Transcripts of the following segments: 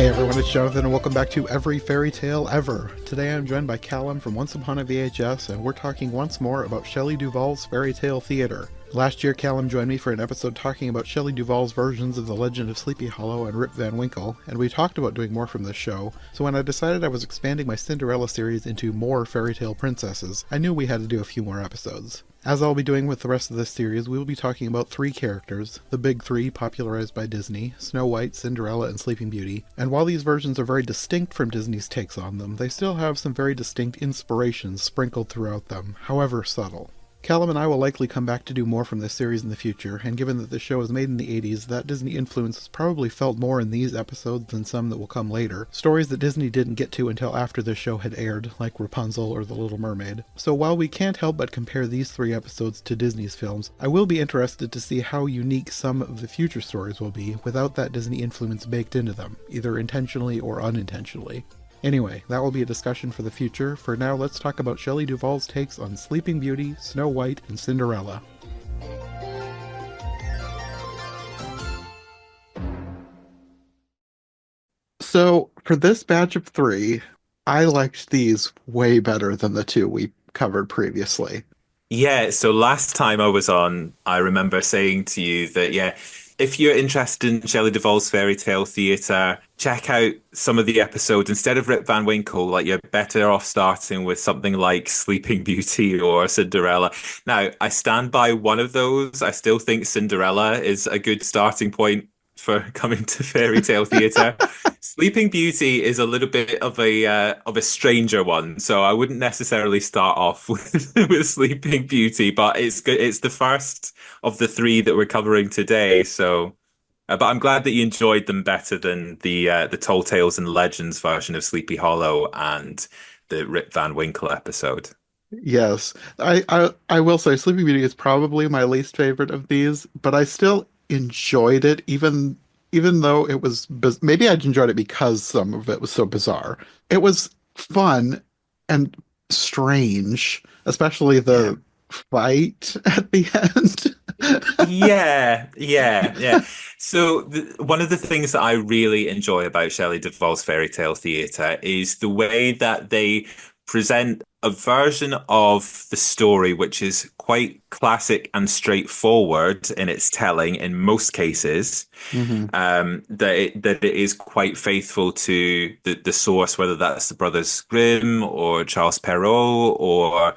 Hey everyone, it's Jonathan and welcome back to Every Fairy Tale Ever. Today I'm joined by Callum from Once Upon a VHS and we're talking once more about Shelley Duvall's fairy tale theater. Last year Callum joined me for an episode talking about Shelley Duvall's versions of The Legend of Sleepy Hollow and Rip Van Winkle, and we talked about doing more from this show, so when I decided I was expanding my Cinderella series into more fairy tale princesses, I knew we had to do a few more episodes. As I'll be doing with the rest of this series, we will be talking about three characters, the big three popularized by Disney, Snow White, Cinderella, and Sleeping Beauty, and while these versions are very distinct from Disney's takes on them, they still have some very distinct inspirations sprinkled throughout them, however subtle. Callum and I will likely come back to do more from this series in the future, and given that this show was made in the 80s, that Disney influence is probably felt more in these episodes than some that will come later, stories that Disney didn't get to until after this show had aired, like Rapunzel or The Little Mermaid. So while we can't help but compare these three episodes to Disney's films, I will be interested to see how unique some of the future stories will be without that Disney influence baked into them, either intentionally or unintentionally. Anyway, that will be a discussion for the future. For now, let's talk about Shelley Duvall's takes on Sleeping Beauty, Snow White, and Cinderella. So, for this batch of three, I liked these way better than the two we covered previously. Yeah, so last time I was on, I remember saying to you that, yeah, if you're interested in Shelley Duvall's fairy tale theatre, check out some of the episodes. Instead of Rip Van Winkle, like you're better off starting with something like Sleeping Beauty or Cinderella. Now, I stand by one of those. I still think Cinderella is a good starting point for coming to fairy tale theatre. Sleeping Beauty is a little bit of a stranger one, so I wouldn't necessarily start off with with Sleeping Beauty, but it's good. It's the first of the three that we're covering today. So, but I'm glad that you enjoyed them better than the Tall Tales and Legends version of Sleepy Hollow and the Rip Van Winkle episode. Yes, I will say Sleeping Beauty is probably my least favorite of these, but I still enjoyed it even though it was maybe I enjoyed it because some of it was so bizarre. It was fun and strange, especially Yeah. the fight at the end. Yeah. So one of the things that I really enjoy about Shelley Duvall's fairy tale theatre is the way that they present a version of the story which is quite classic and straightforward in its telling in most cases. Hmm. That it is quite faithful to the source, whether that's the Brothers Grimm or Charles Perrault or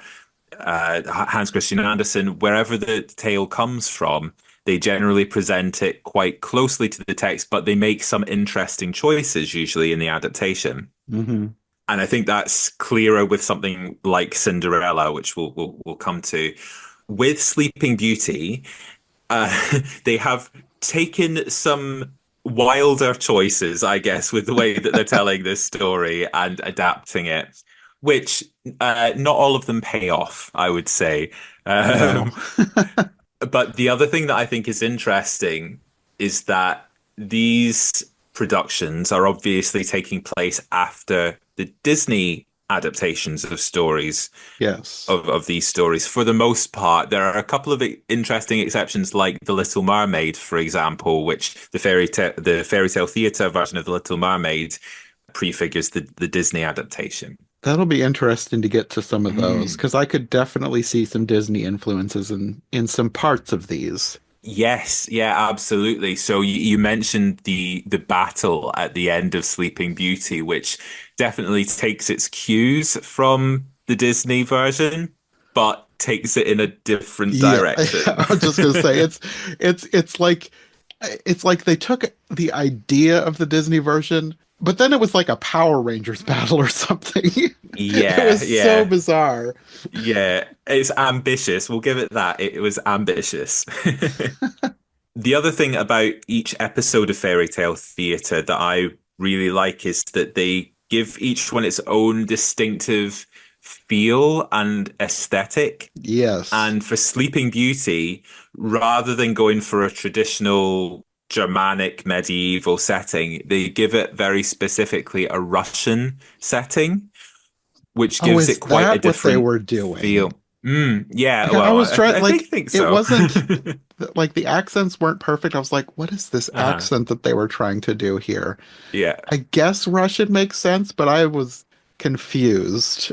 Hans Christian Andersen, wherever the tale comes from, they generally present it quite closely to the text, but they make some interesting choices usually in the adaptation. Hmm. And I think that's clearer with something like Cinderella, which we'll come to. With Sleeping Beauty, they have taken some wilder choices, I guess, with the way that they're telling this story and adapting it, which not all of them pay off, I would say. No. Um, but the other thing that I think is interesting is that these productions are obviously taking place after the Disney adaptations of stories Yes. of these stories. For the most part, there are a couple of interesting exceptions, like The Little Mermaid, for example, which the fairy tale theatre version of The Little Mermaid prefigures the Disney adaptation. That'll be interesting to get to some of those Mm. because I could definitely see some Disney influences in some parts of these. Yes, yeah, absolutely. So you mentioned the battle at the end of Sleeping Beauty, which definitely takes its cues from the Disney version, but takes it in a different Yeah, direction. I was just gonna say it's like they took the idea of the Disney version, but then it was like a Power Rangers battle or something. It Yeah, was so yeah, bizarre. yeah. It's ambitious. We'll give it that. It was ambitious. The other thing about each episode of Fairy Tale Theatre that I really like is that they give each one its own distinctive feel and aesthetic. Yes. And for Sleeping Beauty, rather than going for a traditional Germanic medieval setting, they give it very specifically a Russian setting, which Oh, gives it is quite a that what they different were doing? feel. Yeah, Like, I well, was trying, I like, think it so. wasn't like the accents weren't perfect. I was like, what is this Uh-huh. accent that they were trying to do here? Yeah. I guess Russian makes sense, but I was confused.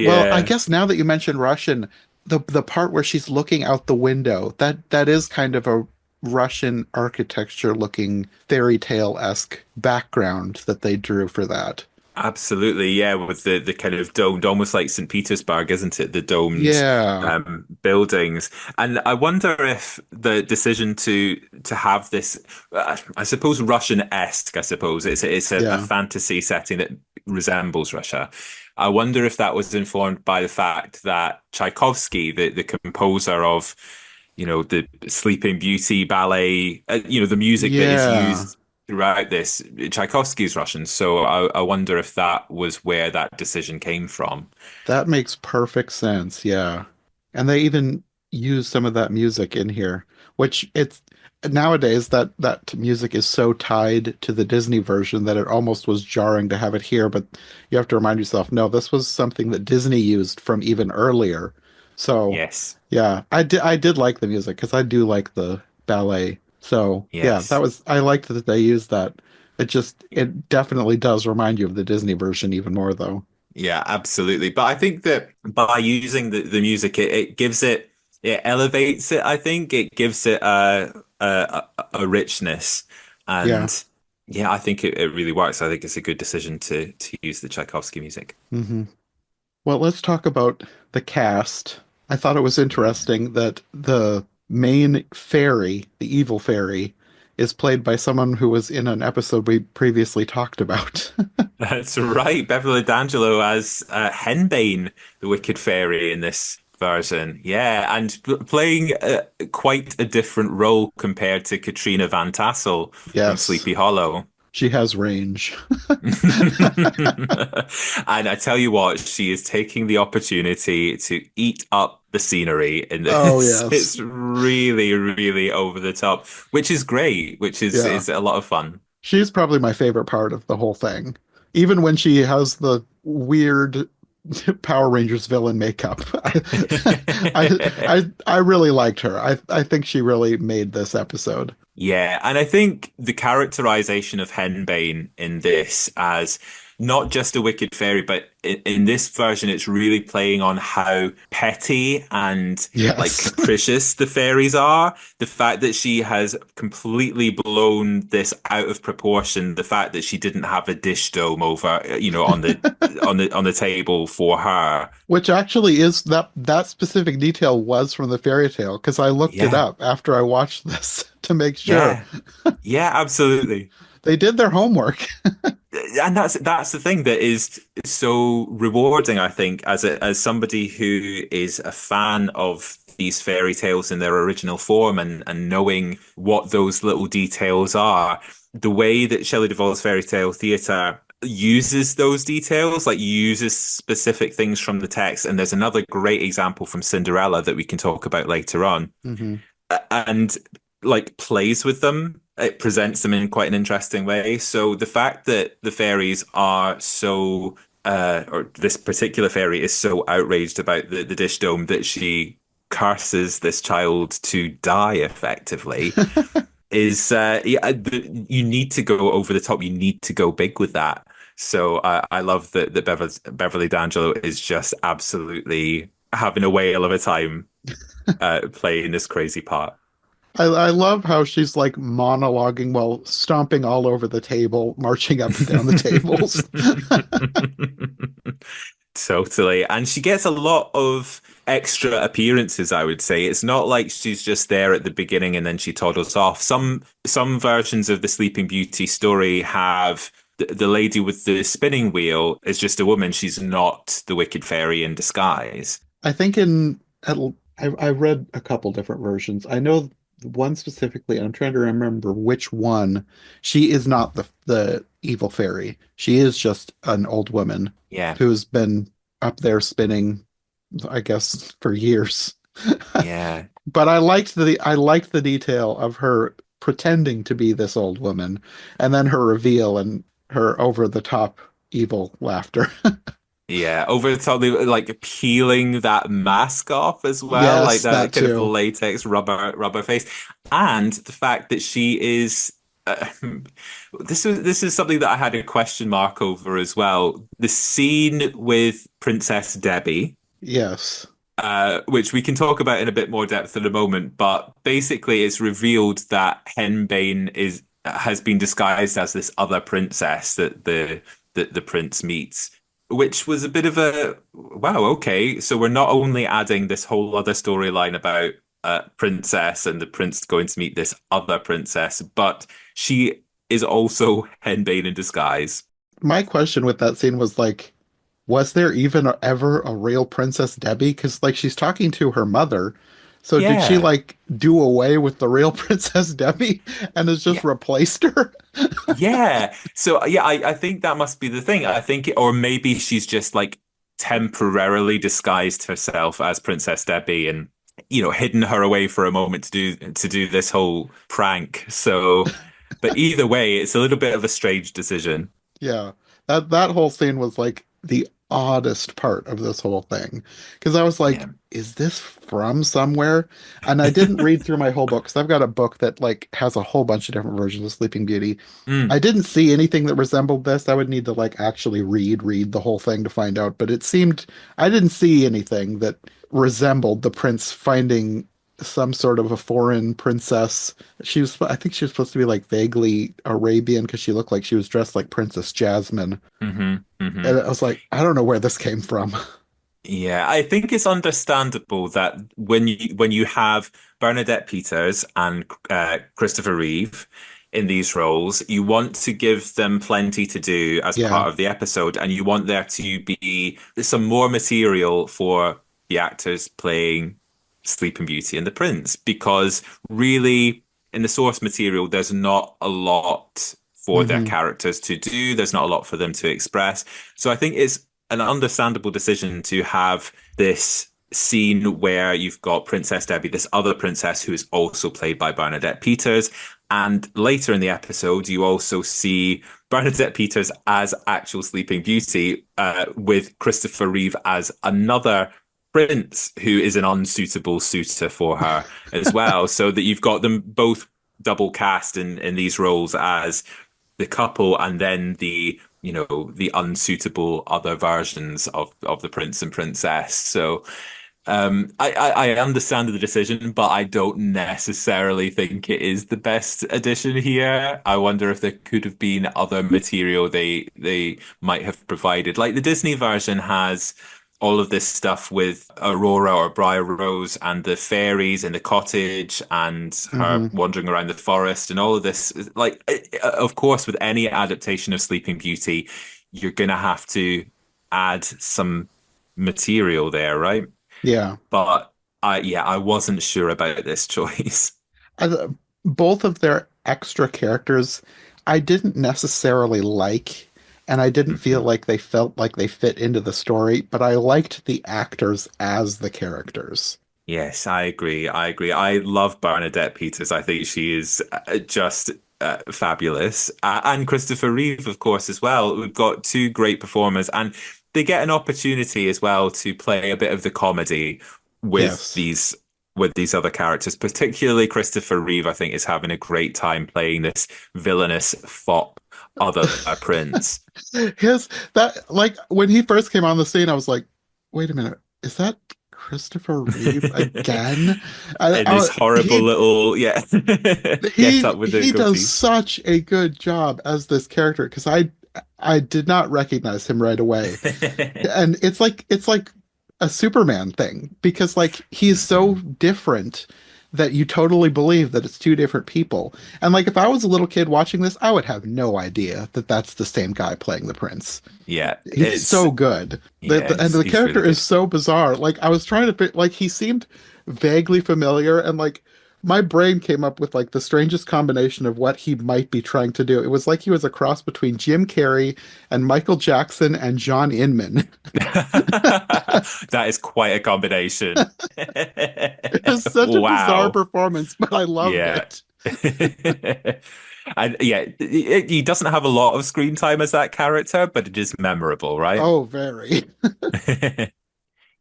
Well, I Yeah. guess now that you mentioned Russian, the part where she's looking out the window, that is kind of a Russian architecture looking fairy tale-esque background that they drew for that. Absolutely, yeah, with the kind of domed, almost like St. Petersburg, isn't it? The domed Yeah, buildings, and I wonder if the decision to have this, I suppose Russian-esque, I suppose it's a yeah, fantasy setting that resembles Russia. I wonder if that was informed by the fact that Tchaikovsky, the composer of, the Sleeping Beauty ballet, the music that is yeah. used throughout this. Tchaikovsky's Russian, so I wonder if that was where that decision came from. That makes perfect sense. Yeah. And they even use some of that music in here, which it's nowadays that music is so tied to the Disney version that it almost was jarring to have it here, but you have to remind yourself, no, this was something that Disney used from even earlier. So, Yes, yeah, I did like the music because I do like the ballet. So, yeah, yes. I liked that they used that. It definitely does remind you of the Disney version even more though. Yeah, absolutely. But I think that by using the music, it gives it elevates it. I think it gives it a richness, Yeah. and yeah, I think it really works. I think it's a good decision to use the Tchaikovsky music. hmm Well, let's talk about the cast. I thought it was interesting that the main fairy, the evil fairy, is played by someone who was in an episode we previously talked about. That's right. Beverly D'Angelo as Henbane, the Wicked Fairy in this version. Yeah, and playing quite a different role compared to Katrina Van Tassel from Yes, Sleepy Hollow. she has range. And I tell you what, she is taking the opportunity to eat up the scenery in Oh, this. yes. It's really, really over the top, which is great, which Yeah. is a lot of fun. She's probably my favorite part of the whole thing. Even when she has the weird Power Rangers villain makeup. I really liked her. I think she really made this episode. Yeah, and I think the characterization of Henbane in this as not just a wicked fairy, but in this version, it's really playing on how petty and like Yes. capricious the fairies are. The fact that she has completely blown this out of proportion, the fact that she didn't have a dish dome over, on the table for her. Which actually is that specific detail was from the fairy tale because I looked it Yeah, up after I watched this to make sure yeah, yeah, absolutely. they did their homework. And that's the thing that is so rewarding, I think, as somebody who is a fan of these fairy tales in their original form and knowing what those little details are. The way that Shelley Duvall's fairy tale theatre uses those details, like uses specific things from the text. And there's another great example from Cinderella that we can talk about later on, hmm and like plays with them. It presents them in quite an interesting way. So the fact that the fairies are so, or this particular fairy is so outraged about the dish dome that she curses this child to die effectively is, yeah, you need to go over the top. You need to go big with that. So I love that Beverly D'Angelo is just absolutely having a whale of a time playing this crazy part. I love how she's like monologuing while stomping all over the table, marching up and down the tables. Totally. And she gets a lot of extra appearances, I would say. It's not like she's just there at the beginning and then she toddles off. Some versions of the Sleeping Beauty story have the lady with the spinning wheel is just a woman. She's not the wicked fairy in disguise. I think I read a couple different versions. I know one specifically, and I'm trying to remember which one. She is not the evil fairy. She is just an old woman Yeah. who's been up there spinning, I guess, for years. Yeah. But I liked the detail of her pretending to be this old woman, and then her reveal and her over the top evil laughter. Yeah, over the top, like peeling that mask off as well, like Yes, that that kind of too. latex rubber face, and the fact that she is. This is something that I had a question mark over as well. The scene with Princess Debbie, Yes. which we can talk about in a bit more depth in a moment, but basically it's revealed that Henbane is has been disguised as this other princess that the prince meets, which was a bit of a wow, okay. So we're not only adding this whole other storyline about princess and the prince going to meet this other princess, but she is also Henbane in disguise. My question with that scene was like, was there even ever a real Princess Debbie? Because like she's talking to her mother. So did she Yeah. like do away with the real Princess Debbie and has just Yeah. replaced her? Yeah. So yeah, I think that must be the thing. I think, or maybe she's just like temporarily disguised herself as Princess Debbie and hidden her away for a moment to do this whole prank. So, but either way, it's a little bit of a strange decision. Yeah, that whole scene was like the oddest part of this whole thing because I was like, Yeah. is this from somewhere? And I didn't read through my whole book because I've got a book that like has a whole bunch of different versions of Sleeping Beauty. I Mm. didn't see anything that resembled this. I would need to like actually read the whole thing to find out, but it seemed I didn't see anything that resembled the prince finding some sort of a foreign princess. I think she was supposed to be like vaguely Arabian because she looked like she was dressed like Princess Jasmine. Hmm. Hmm. And I was like, I don't know where this came from. Yeah, I think it's understandable that when you have Bernadette Peters and Christopher Reeve in these roles, you want to give them plenty to do as Yeah. part of the episode, and you want there to be some more material for the actors playing Sleeping Beauty and the Prince, because really in the source material, there's not a lot for their Hmm. characters to do. There's not a lot for them to express. So I think it's an understandable decision to have this scene where you've got Princess Debbie, this other princess who is also played by Bernadette Peters. And later in the episode, you also see Bernadette Peters as actual Sleeping Beauty, with Christopher Reeve as another prince who is an unsuitable suitor for her as well. So that you've got them both double cast in these roles as the couple and then the unsuitable other versions of the prince and princess. So I understand the decision, but I don't necessarily think it is the best addition here. I wonder if there could have been other material they might have provided. Like the Disney version has all of this stuff with Aurora or Briar Rose and the fairies in the cottage and her Hmm. wandering around the forest and all of this. Like, of course, with any adaptation of Sleeping Beauty, you're gonna have to add some material there, right? Yeah. But I wasn't sure about this choice. I, both of their extra characters, I didn't necessarily like, and I didn't feel Mhm. like they felt like they fit into the story, but I liked the actors as the characters. Yes, I agree. I agree. I love Bernadette Peters. I think she is just fabulous. And Christopher Reeve, of course, as well. We've got two great performers, and they get an opportunity as well to play a bit of the comedy with Yes. these other characters. Particularly Christopher Reeve, I think, is having a great time playing this villainous fop other prince. His that like when he first came on the scene, I was like, wait a minute, is that Christopher Reeve again? In this horrible He little, yeah, get up with the he does goatee. such a good job as this character because I did not recognize him right away. And it's like a Superman thing because like he's so Mhm. different that you totally believe that it's two different people. And like if I was a little kid watching this, I would have no idea that that's the same guy playing the prince. Yeah, He's it's so good. yeah, And the he's really character is good. so bizarre. Like I was trying to like he seemed vaguely familiar and like my brain came up with like the strangest combination of what he might be trying to do. It was like he was a cross between Jim Carrey and Michael Jackson and John Inman. That is quite a combination. It was such a bizarre Wow. performance, but I loved Yeah. it. And yeah, he doesn't have a lot of screen time as that character, but it is memorable, right? Oh, very.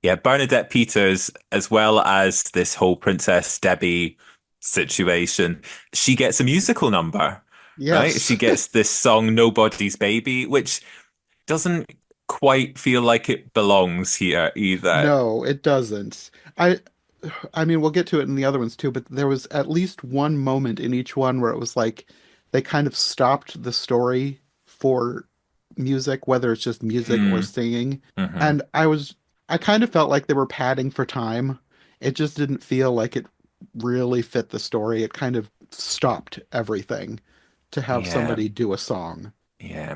Yeah, Bernadette Peters, as well as this whole Princess Debbie situation, she gets a musical number, right? Yes. She gets this song Nobody's Baby, which doesn't quite feel like it belongs here either. No, it doesn't. I I mean, we'll get to it in the other ones too, but there was at least one moment in each one where it was like they kind of stopped the story for music, whether it's just music or Mm, singing. hmm And I kind of felt like they were padding for time. It just didn't feel like it really fit the story. It kind of stopped everything to have Yeah. somebody do a song. Yeah,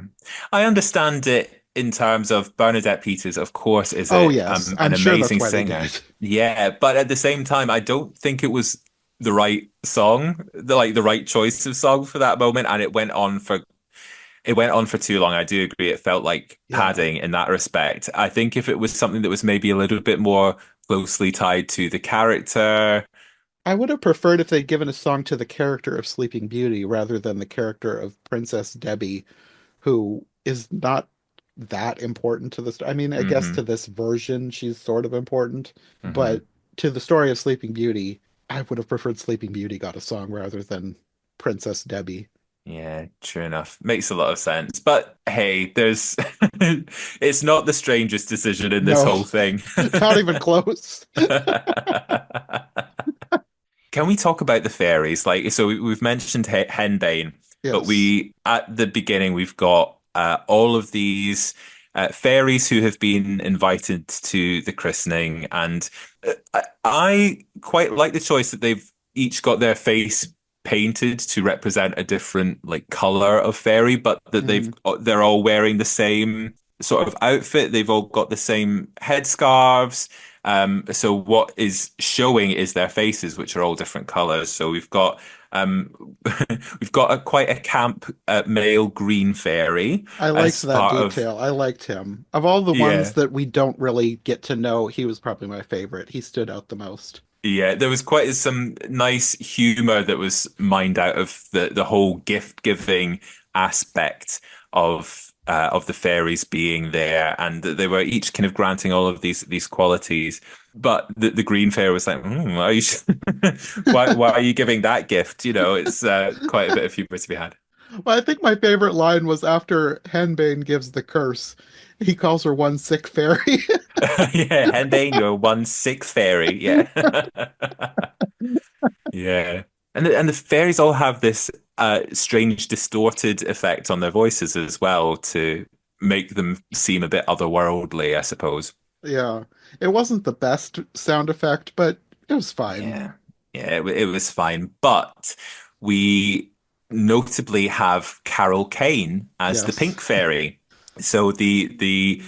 I understand it in terms of Bernadette Peters, of course, is Oh, yes. an I'm sure that's amazing why they did singer. it. Yeah, but at the same time, I don't think it was the right song, the right choice of song for that moment, and it went on for too long. I do agree. It felt like Yeah. padding in that respect. I think if it was something that was maybe a little bit more closely tied to the character, I would have preferred if they'd given a song to the character of Sleeping Beauty rather than the character of Princess Debbie, who is not that important to the story. I mean, I guess to hmm this version, she's sort of important, hmm but to the story of Sleeping Beauty, I would have preferred Sleeping Beauty got a song rather than Princess Debbie. Yeah, true enough. Makes a lot of sense. But hey, there's it's not the strangest decision in this No, whole thing. not even close. Can we talk about the fairies? Like, so we've mentioned Henbane, but Yes. we at the beginning we've got all of these fairies who have been invited to the christening, and I quite like the choice that they've each got their face painted to represent a different like color of fairy, but that Mhm. they're all wearing the same sort of outfit. They've all got the same headscarves. So what is showing is their faces, which are all different colors. So um, we've got quite a camp male green fairy I liked as that part of detail. I liked him. Of all the ones yeah. that we don't really get to know, he was probably my favorite. He stood out the most. Yeah, there was quite some nice humor that was mined out of the whole gift giving aspect of the fairies being there, and they were each kind of granting all of these qualities. But the green fairy was like, why are you why are you giving that gift? You know, it's quite a bit of humor to be had. Well, I think my favorite line was after Henbane gives the curse. He calls her one sick fairy. Yeah, Henbane, you're one sick fairy. Yeah. Yeah. And the fairies all have this strange distorted effect on their voices as well to make them seem a bit otherworldly, I suppose. Yeah. It wasn't the best sound effect, but it was fine. Yeah. Yeah, it was fine. But we notably have Carol Kane as the Yes. pink fairy. So the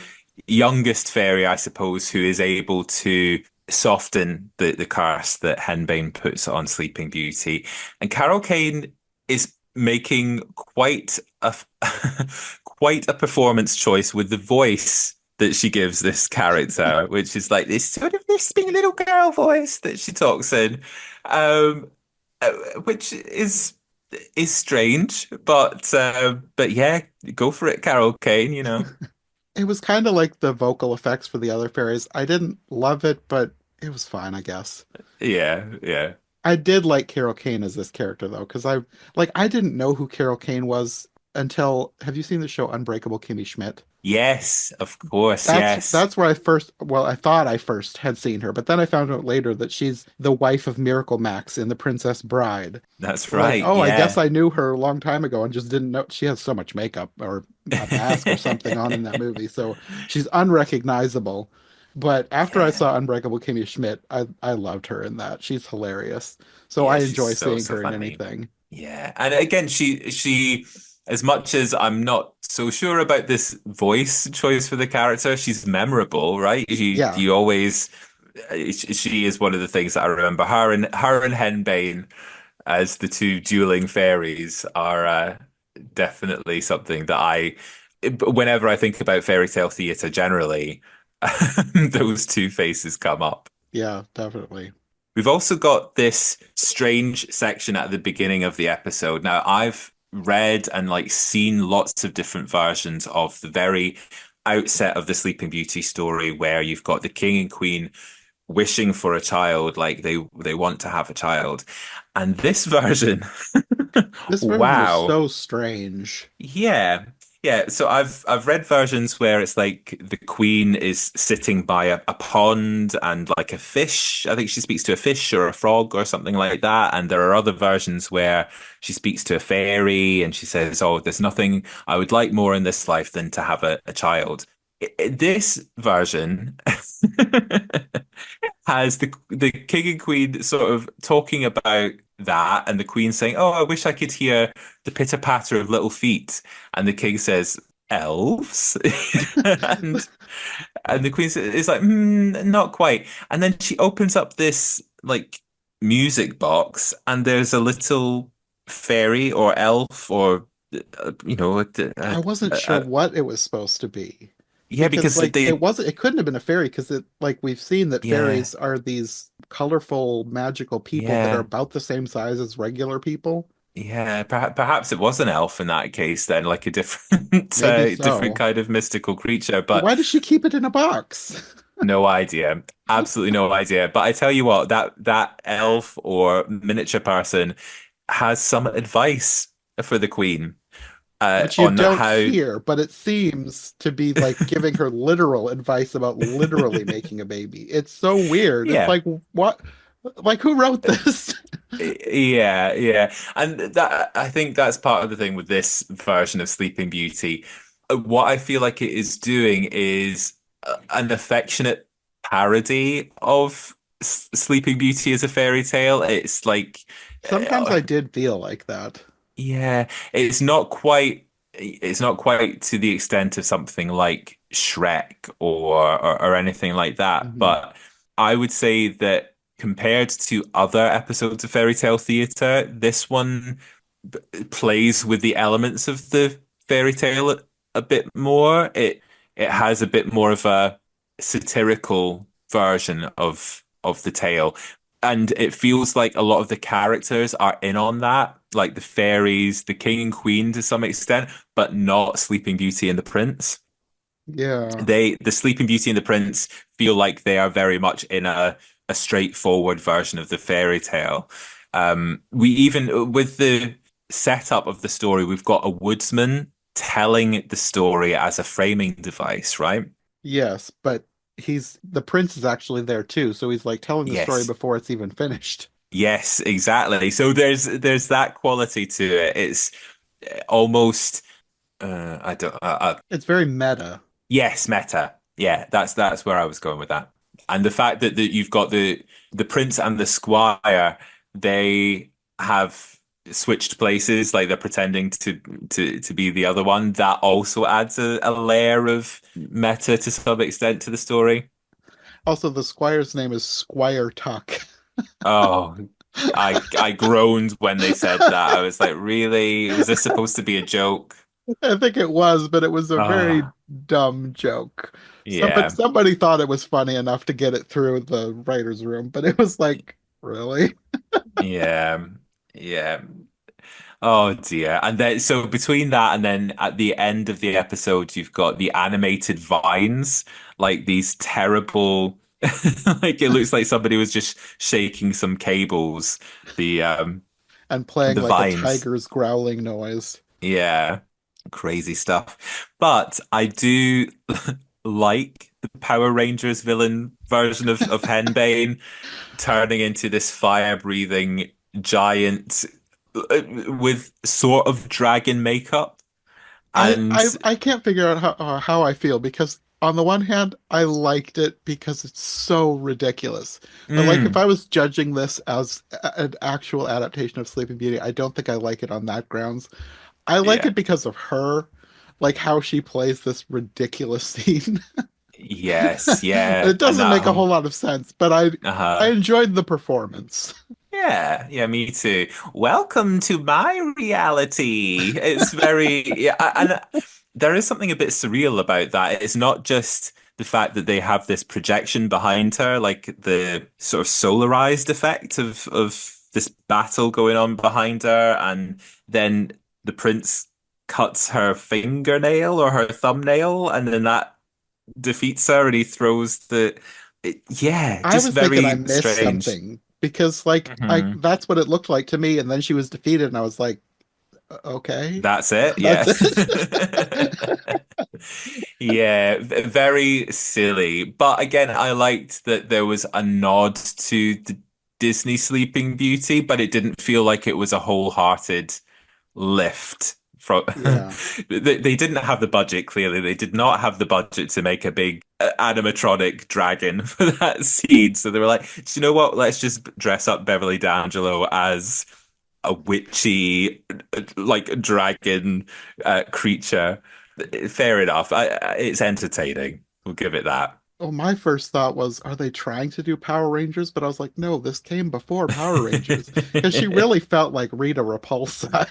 youngest fairy, I suppose, who is able to soften the curse that Henbane puts on Sleeping Beauty. And Carol Kane is making quite a quite a performance choice with the voice that she gives this character, which is like this sort of lisping little girl voice that she talks in, um, which is strange, but yeah, go for it, Carol Kane. You know. It was kind of like the vocal effects for the other fairies. I didn't love it, but it was fine, I guess. Yeah, yeah. I did like Carol Kane as this character though, because I didn't know who Carol Kane was until have you seen the show Unbreakable Kimmy Schmidt? Yes, of course, That's yes. that's where I first, well, I thought I first had seen her, but then I found out later that she's the wife of Miracle Max in The Princess Bride. That's Like, right. oh, I guess Yeah. I knew her a long time ago and just didn't know she has so much makeup or a mask or something on in that movie. So she's unrecognizable. But after I Yeah. saw Unbreakable Kimmy Schmidt, I loved her in that. She's hilarious. So I Yeah, she's enjoy so seeing so her in funny. anything. Yeah. And again, she as much as I'm not so sure about this voice choice for the character, she's memorable, right? Yeah, You always she is one of the things that I remember. Her and Henbane as the two dueling fairies are definitely something that whenever I think about fairy tale theatre generally, those two faces come up. yeah, definitely. We've also got this strange section at the beginning of the episode. Now, I've read and like seen lots of different versions of the very outset of the Sleeping Beauty story where you've got the king and queen wishing for a child, like they want to have a child. And this version, This version is wow. so strange. Yeah. Yeah, so I've read versions where it's like the queen is sitting by a pond and like a fish. I think she speaks to a fish or a frog or something like that. And there are other versions where she speaks to a fairy and she says, "Oh, there's nothing I would like more in this life than to have a child." This version has the king and queen sort of talking about that, and the queen saying, "Oh, I wish I could hear the pitter patter of little feet," and the king says, "Elves," and and the queen is like, "Not quite." And then she opens up this like music box, and there's a little fairy or elf or you know, I wasn't sure what it was supposed to be. yeah, Because because like they it couldn't have been a fairy because it like we've seen that yeah fairies are these colorful magical people that are yeah. about the same size as regular people. Yeah, perhaps it was an elf in that case then, like a different Maybe different so. kind of mystical creature, But but why does she keep it in a box? no idea. Absolutely no idea. But I tell you what, that elf or miniature person has some advice for the queen Which you on don't how hear, but it seems to be like giving her literal advice about literally making a baby. It's so weird. It's yeah. like what like who wrote this? Yeah, yeah. And that I think that's part of the thing with this version of Sleeping Beauty. What I feel like it is doing is an affectionate parody of Sleeping Beauty as a fairy tale. It's like, Sometimes I did feel like that. yeah, it's not quite to the extent of something like Shrek or anything like that. Mhm. But I would say that compared to other episodes of fairy tale theater, this one plays with the elements of the fairy tale a bit more. It has a bit more of a satirical version of the tale. And it feels like a lot of the characters are in on that, like the fairies, the king and queen to some extent, but not Sleeping Beauty and the prince. Yeah. The Sleeping Beauty and the Prince feel like they are very much in a straightforward version of the fairy tale. We even with the setup of the story, we've got a woodsman telling the story as a framing device, right? Yes, but he's the prince is actually there too, so he's like telling the story Yes. before it's even finished. Yes, exactly. So there's that quality to it. It's almost I don't It's very meta. yes, meta. Yeah, that's where I was going with that. And the fact that you've got the prince and the squire, they have switched places, like they're pretending to be the other one. That also adds a layer of meta to some extent to the story. Also, the squire's name is Squire Tuck. Oh, I groaned when they said that. I was like, really? Was this supposed to be a joke? I think it was, but it was a very Oh, dumb joke. yeah, Somebody thought it was funny enough to get it through the writer's room, but it was like, really? yeah, yeah. Oh dear. And then so between that and then at the end of the episode you've got the animated vines, like these terrible like it looks like somebody was just shaking some cables. The And playing the like a vines. tiger's growling noise. Yeah. Crazy stuff. But I do like the Power Rangers villain version of Henbane turning into this fire-breathing giant with sort of dragon makeup. And I can't figure out how I feel because on the one hand, I liked it because it's so ridiculous. But like if mm, I was judging this as an actual adaptation of Sleeping Beauty, I don't think I like it on that grounds. I like yeah, it because of her, like how she plays this ridiculous scene. yes, yeah, It and doesn't that make a whole whole lot of sense, but I uh-huh. enjoyed the performance. Yeah, yeah, me too. Welcome to my reality. It's very yeah, and there is something a bit surreal about that. It's not just the fact that they have this projection behind her, like the sort of solarized effect of this battle going on behind her, and then the prince cuts her fingernail or her thumbnail, and then that defeats her, and he throws yeah, I just was thinking I very missed strange. something because like I Hmm. that's what it looked like to me, and then she was defeated, and I was like, okay, That's it, yeah. that's it. Yeah, very silly. But again, I liked that there was a nod to the Disney Sleeping Beauty, but it didn't feel like it was a wholehearted lift from Yeah. they didn't have the budget, clearly. They did not have the budget to make a big animatronic dragon for that scene. So they were like, do you know what? Let's just dress up Beverly D'Angelo as a witchy like dragon creature. Fair enough. It's entertaining. We'll give it that. Well, my first thought was, are they trying to do Power Rangers? But I was like, no, this came before Power Rangers because she really felt like Rita Repulsa.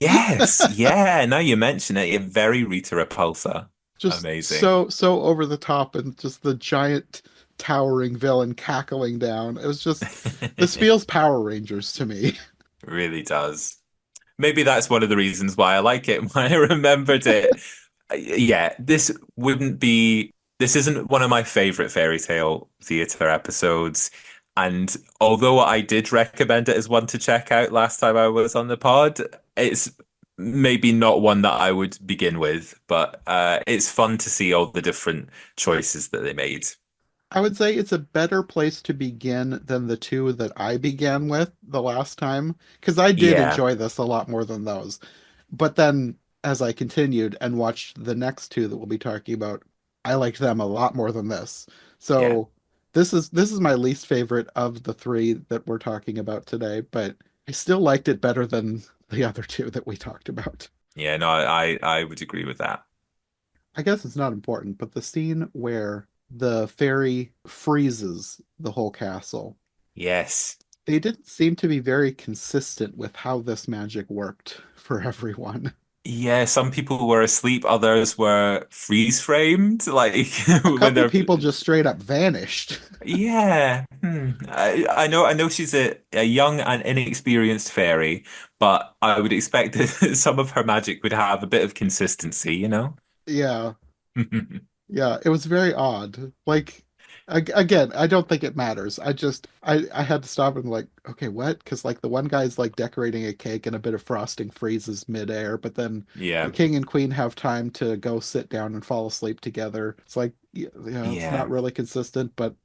Yes, yeah. Now you mention it, very Rita Repulsa. Just Amazing. so over the top, and just the giant towering villain cackling down. It was just, this feels Power Rangers to me. Really does. Maybe that's one of the reasons why I like it. When I remembered it, yeah, this isn't one of my favorite fairy tale theater episodes. And although I did recommend it as one to check out last time I was on the pod, it's maybe not one that I would begin with, but it's fun to see all the different choices that they made. I would say it's a better place to begin than the two that I began with the last time, because I did Yeah, enjoy this a lot more than those. But then as I continued and watched the next two that we'll be talking about, I liked them a lot more than this. yeah, So this is my least favorite of the three that we're talking about today, but I still liked it better than the other two that we talked about. yeah. No, I would agree with that. I guess it's not important, but the scene where the fairy freezes the whole castle, Yes. they didn't seem to be very consistent with how this magic worked for everyone. Yeah, some people were asleep, others were freeze framed, like A when couple they're people just straight up vanished. yeah. I know she's a young and inexperienced fairy, but I would expect that some of her magic would have a bit of consistency, you know? Yeah, yeah, it was very odd. Like, again, I don't think it matters. I had to stop and like, okay, what? Because like the one guy's like decorating a cake and a bit of frosting freezes midair, but then the Yeah. king and queen have time to go sit down and fall asleep together. It's like, yeah, it's Yeah. not really consistent, but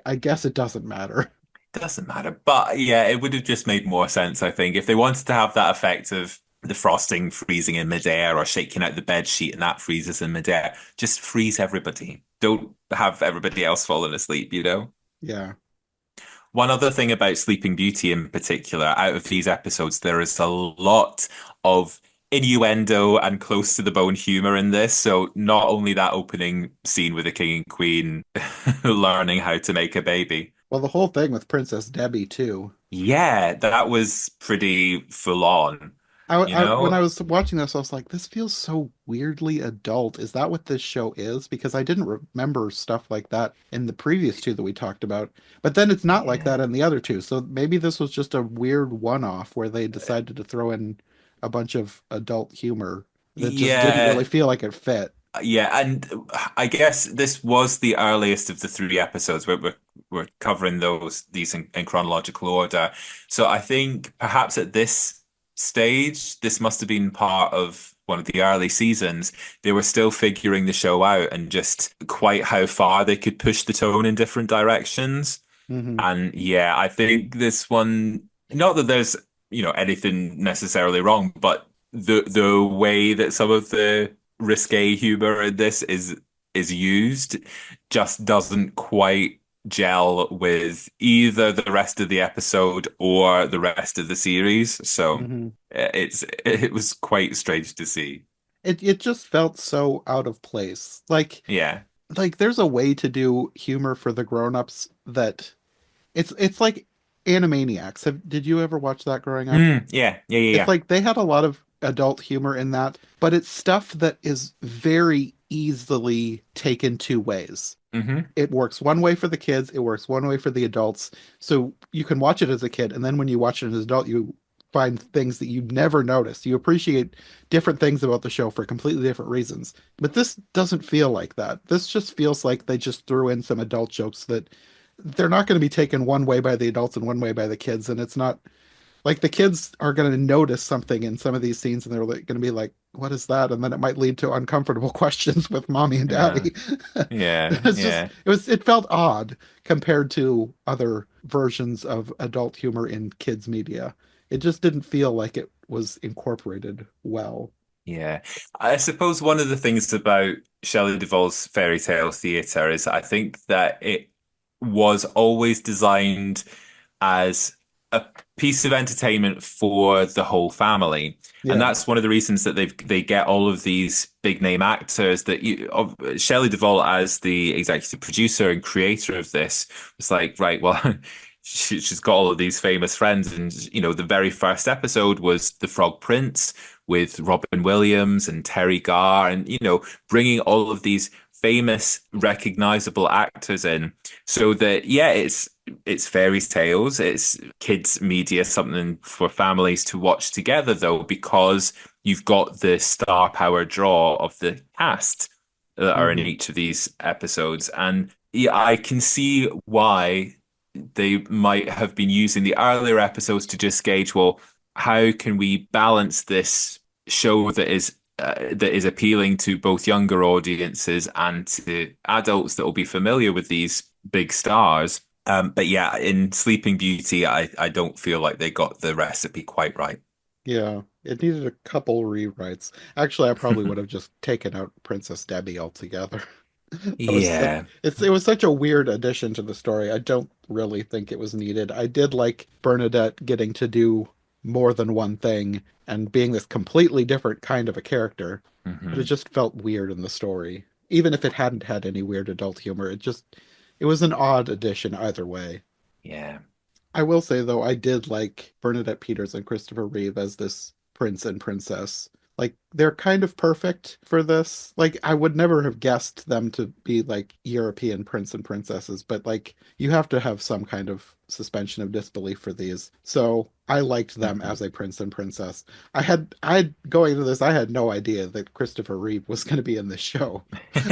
I guess it doesn't matter. Doesn't matter. But yeah, it would have just made more sense, I think, if they wanted to have that effect of the frosting freezing in midair or shaking out the bed sheet and that freezes in midair. Just freeze everybody. Don't have everybody else falling asleep, you know? Yeah. One other thing about Sleeping Beauty in particular, out of these episodes, there is a lot of innuendo and close to the bone humor in this. So not only that opening scene with the king and queen learning how to make a baby. Well, the whole thing with Princess Debbie too. Yeah, that was pretty full on, you When I know? was watching this, I was like, this feels so weirdly adult. Is that what this show is? Because I didn't remember stuff like that in the previous two that we talked about. But then it's not like Yeah. that in the other two. So maybe this was just a weird one-off where they decided to throw in a bunch of adult humor that just didn't really Yeah, feel like it fit. yeah, and I guess this was the earliest of the three episodes. We're covering these in chronological order. So I think perhaps at this stage, this must have been part of one of the early seasons. They were still figuring the show out and just quite how far they could push the tone in different directions. Hmm. And yeah, I think this one, not that there's, anything necessarily wrong, but the way that some of the risque humor in this is used just doesn't quite gel with either the rest of the episode or the rest of the series. So Hmm. it was quite strange to see. It just felt so out of place. Yeah. Like there's a way to do humor for the grown-ups that it's like Animaniacs. Did you ever watch that growing up? Yeah, yeah, yeah, It's yeah. like they had a lot of adult humor in that, but it's stuff that is very easily taken two ways. Hmm. It works one way for the kids, it works one way for the adults. So you can watch it as a kid, and then when you watch it as an adult, you find things that you never noticed. You appreciate different things about the show for completely different reasons. But this doesn't feel like that. This just feels like they just threw in some adult jokes that they're not going to be taken one way by the adults and one way by the kids, and it's not like the kids are going to notice something in some of these scenes and they're like, going to be like, what is that? And then it might lead to uncomfortable questions with mommy and Yeah. daddy. Yeah. It's just, Yeah. it felt odd compared to other versions of adult humor in kids media. It just didn't feel like it was incorporated well. Yeah. I suppose one of the things about Shelley Duvall's fairy tale theatre is I think that it was always designed as a piece of entertainment for the whole family. And Yeah. that's one of the reasons that they get all of these big name actors that Shelley Duvall as the executive producer and creator of this was like, right, well, she's got all of these famous friends. And, the very first episode was The Frog Prince with Robin Williams and Terry Garr and, bringing all of these famous, recognizable actors in so that, yeah, it's fairy tales, it's kids media, something for families to watch together, though, because you've got the star power draw of the cast that are in Hmm. each of these episodes. And yeah, I can see why they might have been using the earlier episodes to just gauge, well, how can we balance this show that is appealing to both younger audiences and to adults that will be familiar with these big stars. But yeah, in Sleeping Beauty, I don't feel like they got the recipe quite right. Yeah. It needed a couple rewrites. Actually, I probably would have just taken out Princess Debbie altogether. That was such, Yeah. it was such a weird addition to the story. I don't really think it was needed. I did like Bernadette getting to do more than one thing and being this completely different kind of a character, but it Hmm. just felt weird in the story. Even if it hadn't had any weird adult humor, it was an odd addition either way. Yeah. I will say though, I did like Bernadette Peters and Christopher Reeve as this prince and princess. Like they're kind of perfect for this. Like I would never have guessed them to be like European prince and princesses, but like you have to have some kind of suspension of disbelief for these. So I liked them Hmm. as a prince and princess. I going into this, I had no idea that Christopher Reeve was going to be in this show.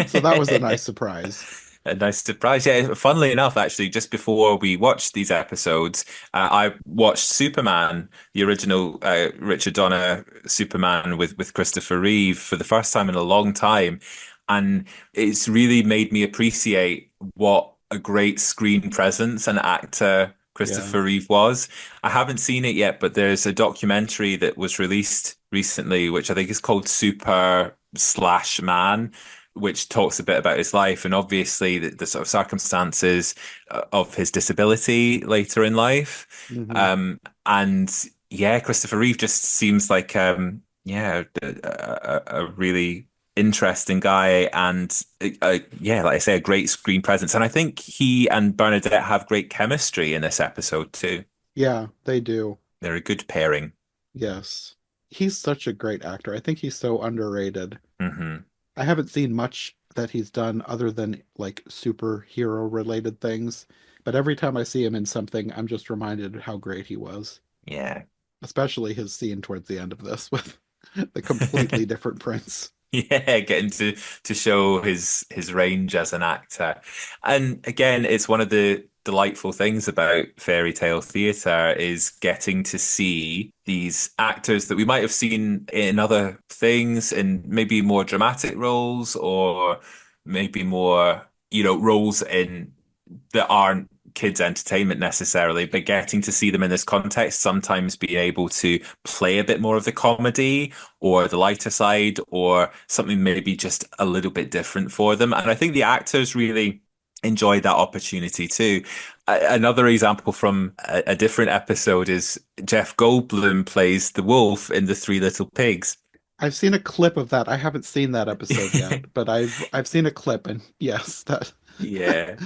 So that was a nice surprise. A nice surprise. Yeah, funnily enough, actually, just before we watched these episodes, I watched Superman, the original Richard Donner Superman with Christopher Reeve for the first time in a long time, and it's really made me appreciate what a great screen presence and actor Yeah. Christopher Reeve was. I haven't seen it yet, but there's a documentary that was released recently, which I think is called Super Slash Man, which talks a bit about his life and obviously the sort of circumstances of his disability later in life. Hmm. And yeah, Christopher Reeve just seems like yeah, a really interesting guy and yeah, like I say, a great screen presence. And I think he and Bernadette have great chemistry in this episode too. Yeah, they do. They're a good pairing. Yes. He's such a great actor. I think he's so underrated. Hmm. I haven't seen much that he's done other than like superhero related things, but every time I see him in something, I'm just reminded how great he was. Yeah. Especially his scene towards the end of this with the completely different prince. Yeah, getting to show his range as an actor. And again, it's one of the delightful things about fairy tale theatre is getting to see these actors that we might have seen in other things, in maybe more dramatic roles or maybe more, roles in that aren't kids' entertainment necessarily, but getting to see them in this context, sometimes being able to play a bit more of the comedy or the lighter side or something maybe just a little bit different for them. And I think the actors really enjoy that opportunity too. Another example from a different episode is Jeff Goldblum plays the wolf in The Three Little Pigs. I've seen a clip of that. I haven't seen that episode yet, but I've seen a clip and yes, that Yeah,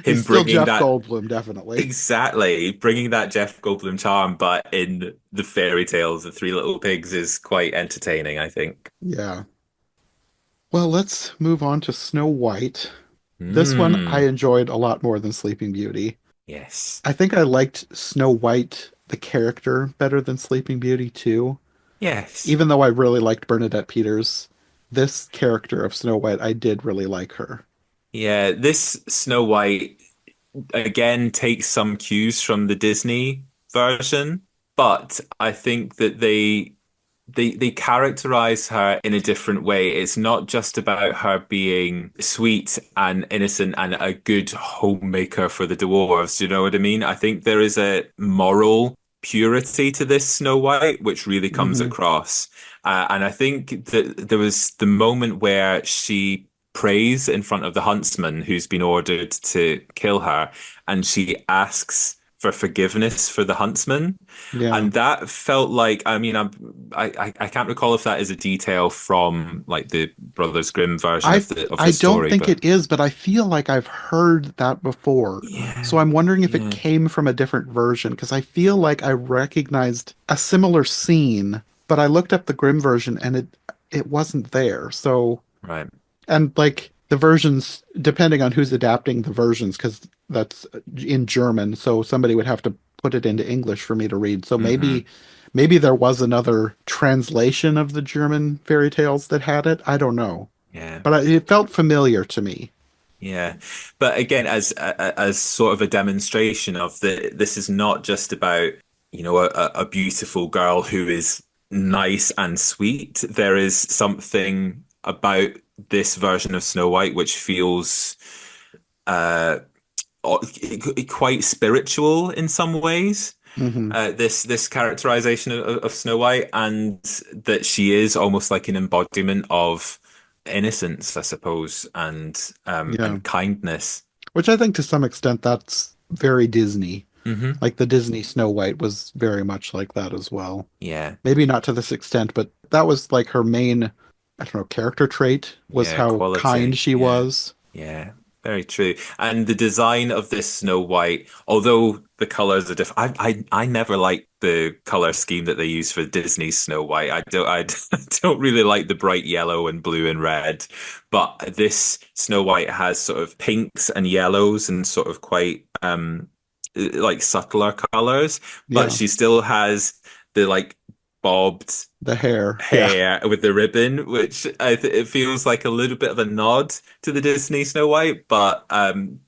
he's him still bringing Jeff that. Goldblum, definitely. Exactly. Bringing that Jeff Goldblum charm, but in the fairy tales, the Three Little Pigs is quite entertaining, I think. Yeah. Well, let's move on to Snow White. This one I Hmm. enjoyed a lot more than Sleeping Beauty. Yes. I think I liked Snow White, the character, better than Sleeping Beauty too. Yes. Even though I really liked Bernadette Peters, this character of Snow White, I did really like her. Yeah, this Snow White again takes some cues from the Disney version, but I think that they characterize her in a different way. It's not just about her being sweet and innocent and a good homemaker for the dwarves. Do you know what I mean? I think there is a moral purity to this Snow White, which really comes Hmm. across. And I think that there was the moment where she prays in front of the huntsman who's been ordered to kill her, and she asks for forgiveness for the huntsman. Yeah. And that felt like, I mean, I can't recall if that is a detail from like the Brothers Grimm version I of I the don't story, think but it is, but I feel like I've heard that before. So yeah, I'm wondering if it yeah, came from a different version because I feel like I recognized a similar scene, but I looked up the Grimm version and it wasn't there. So right. and like the versions, depending on who's adapting the versions, because that's in German, so somebody would have to put it into English for me to read. So Hmm. maybe there was another translation of the German fairy tales that had it. I don't know, Yeah. but it felt familiar to me. Yeah, but again, as sort of a demonstration of this is not just about, a beautiful girl who is nice and sweet. There is something about this version of Snow White which feels uh quite spiritual in some ways. Hmm. This characterization of Snow White, and that she is almost like an embodiment of innocence, I suppose, Yeah, and kindness. which I think to some extent that's very Disney. Hmm. Like the Disney Snow White was very much like that as well. Yeah, Maybe not to this extent, but that was like her main, I don't know, character trait was yeah, how kind quality. she Yeah. was. Yeah, very true. And the design of this Snow White, although the colors are different, I never liked the color scheme that they use for Disney's Snow White. I don't really like the bright yellow and blue and red. But this Snow White has sort of pinks and yellows and sort of quite like subtler colors, but Yeah, she still has the like bobbed the hair. Yeah, hair with the ribbon, which it feels like a little bit of a nod to the Disney Snow White, but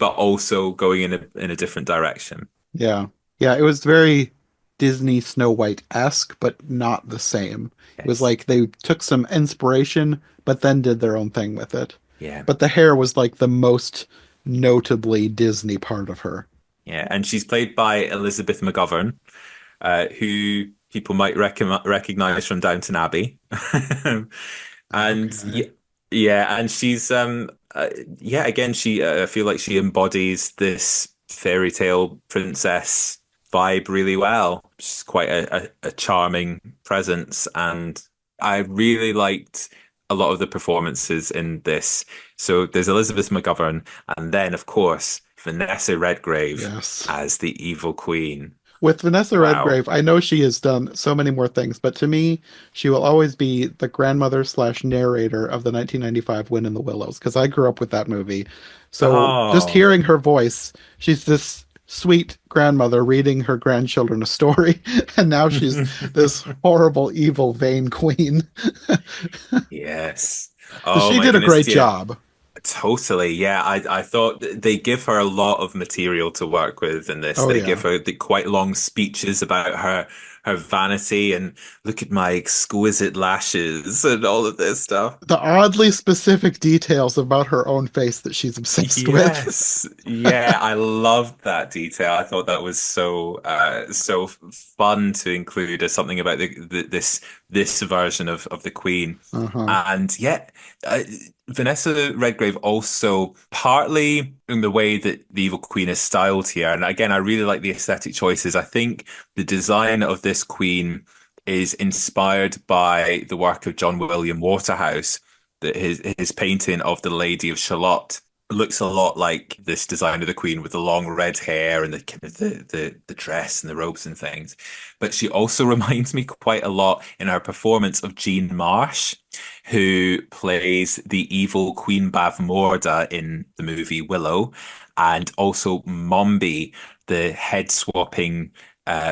also going in a different direction. yeah, yeah. It was very Disney Snow White-esque, but not the same. It was Yes. like they took some inspiration, but then did their own thing with it. Yeah. But the hair was like the most notably Disney part of her. Yeah. And she's played by Elizabeth McGovern, who people might recognize from Downton Abbey. And Okay. yeah, and she's yeah, again, I feel like she embodies this fairy tale princess vibe really well. She's quite a charming presence, and I really liked a lot of the performances in this. So there's Elizabeth McGovern, and then of course Vanessa Redgrave Yes. as the evil queen. With Vanessa Wow. Redgrave, I know she has done so many more things, but to me, she will always be the grandmother slash narrator of the 1995 Wind in the Willows, because I grew up with that movie. So just Oh. hearing her voice, she's this sweet grandmother reading her grandchildren a story, and now she's this horrible, evil, vain queen. Yes. So Oh she my did a goodness. great Yeah. job. Totally. Yeah. I thought they give her a lot of material to work with in this. Oh, They yeah. give her the quite long speeches about her vanity and look at my exquisite lashes and all of this stuff. The oddly specific details about her own face that she's obsessed with. Yes. Yeah, I loved that detail. I thought that was so fun to include as something about this version of the Queen. Uh-huh. And yeah, uh, Vanessa Redgrave also partly in the way that the Evil Queen is styled here. And again, I really like the aesthetic choices. I think the design of this Queen is inspired by the work of John William Waterhouse, that his painting of the Lady of Shalott. looks a lot like this design of the Queen with the long red hair and the kind of the dress and the robes and things. But she also reminds me quite a lot in her performance of Jean Marsh, who plays the evil Queen Bavmorda in the movie Willow, and also Mombi, the head swapping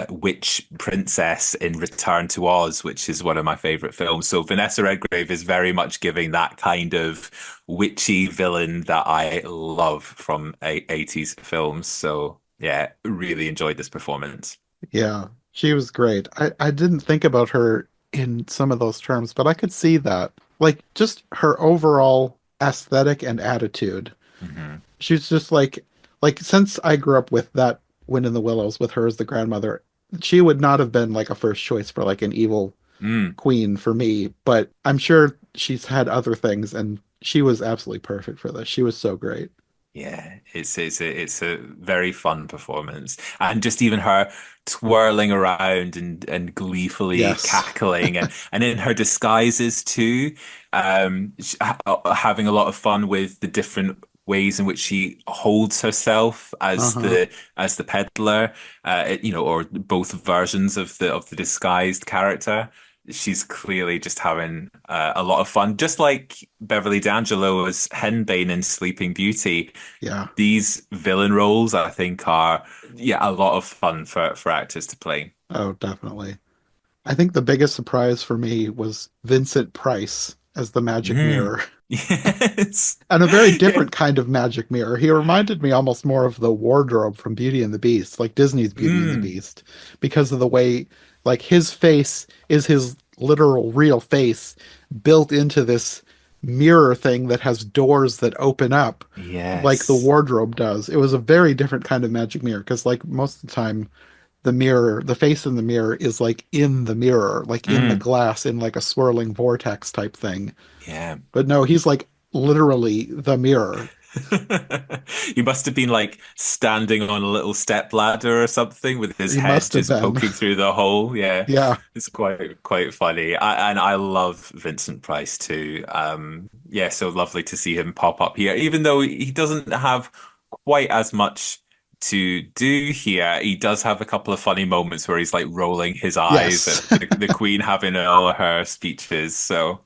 witch princess in Return to Oz, which is one of my favorite films. So Vanessa Redgrave is very much giving that kind of witchy villain that I love from 80s films. So yeah, really enjoyed this performance. Yeah, she was great. I didn't think about her in some of those terms, but I could see that. Like, just her overall aesthetic and attitude. Hmm. She's just like since I grew up with that Wind in the Willows with her as the grandmother, she would not have been like a first choice for like an evil Mm. queen for me, but I'm sure she's had other things and she was absolutely perfect for this. She was so great. Yeah, it's a very fun performance, and just even her twirling around and gleefully Yes. cackling, and in her disguises too, having a lot of fun with the different ways in which she holds herself Uh-huh. as the peddler, or both versions of the disguised character. She's clearly just having a lot of fun, just like Beverly D'Angelo as Henbane in Sleeping Beauty. Yeah. These villain roles, I think, are a lot of fun for actors to play. Oh, definitely. I think the biggest surprise for me was Vincent Price as the magic Mm. mirror. Yes. And a very Yeah. different kind of magic mirror. He reminded me almost more of the wardrobe from Beauty and the Beast, like Disney's Beauty and the Mm. Beast, because of the way, like, his face is his literal real face built into this mirror thing that has doors that open up, like the Yes. wardrobe does. It was a very different kind of magic mirror, because, like, most of the time, the mirror, the face in the mirror is like in the mirror, like in the Mm. glass, in like a swirling vortex type thing. Yeah. But no, he's like literally the mirror. He must have been like standing on a little step ladder or something with his He head must have just been. poking through the hole. Yeah, Yeah. it's quite funny. And I love Vincent Price too. Yeah, so lovely to see him pop up here, even though he doesn't have quite as much to do here. He does have a couple of funny moments where he's like rolling his eyes Yes. at the Queen having all her speeches. So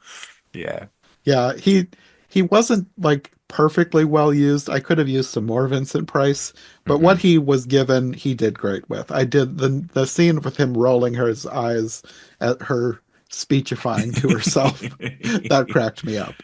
yeah. Yeah, he wasn't like perfectly well used. I could have used some more Vincent Price, but what Hmm. he was given, he did great with. I did the scene with him rolling his eyes at her speechifying to herself. That cracked me up.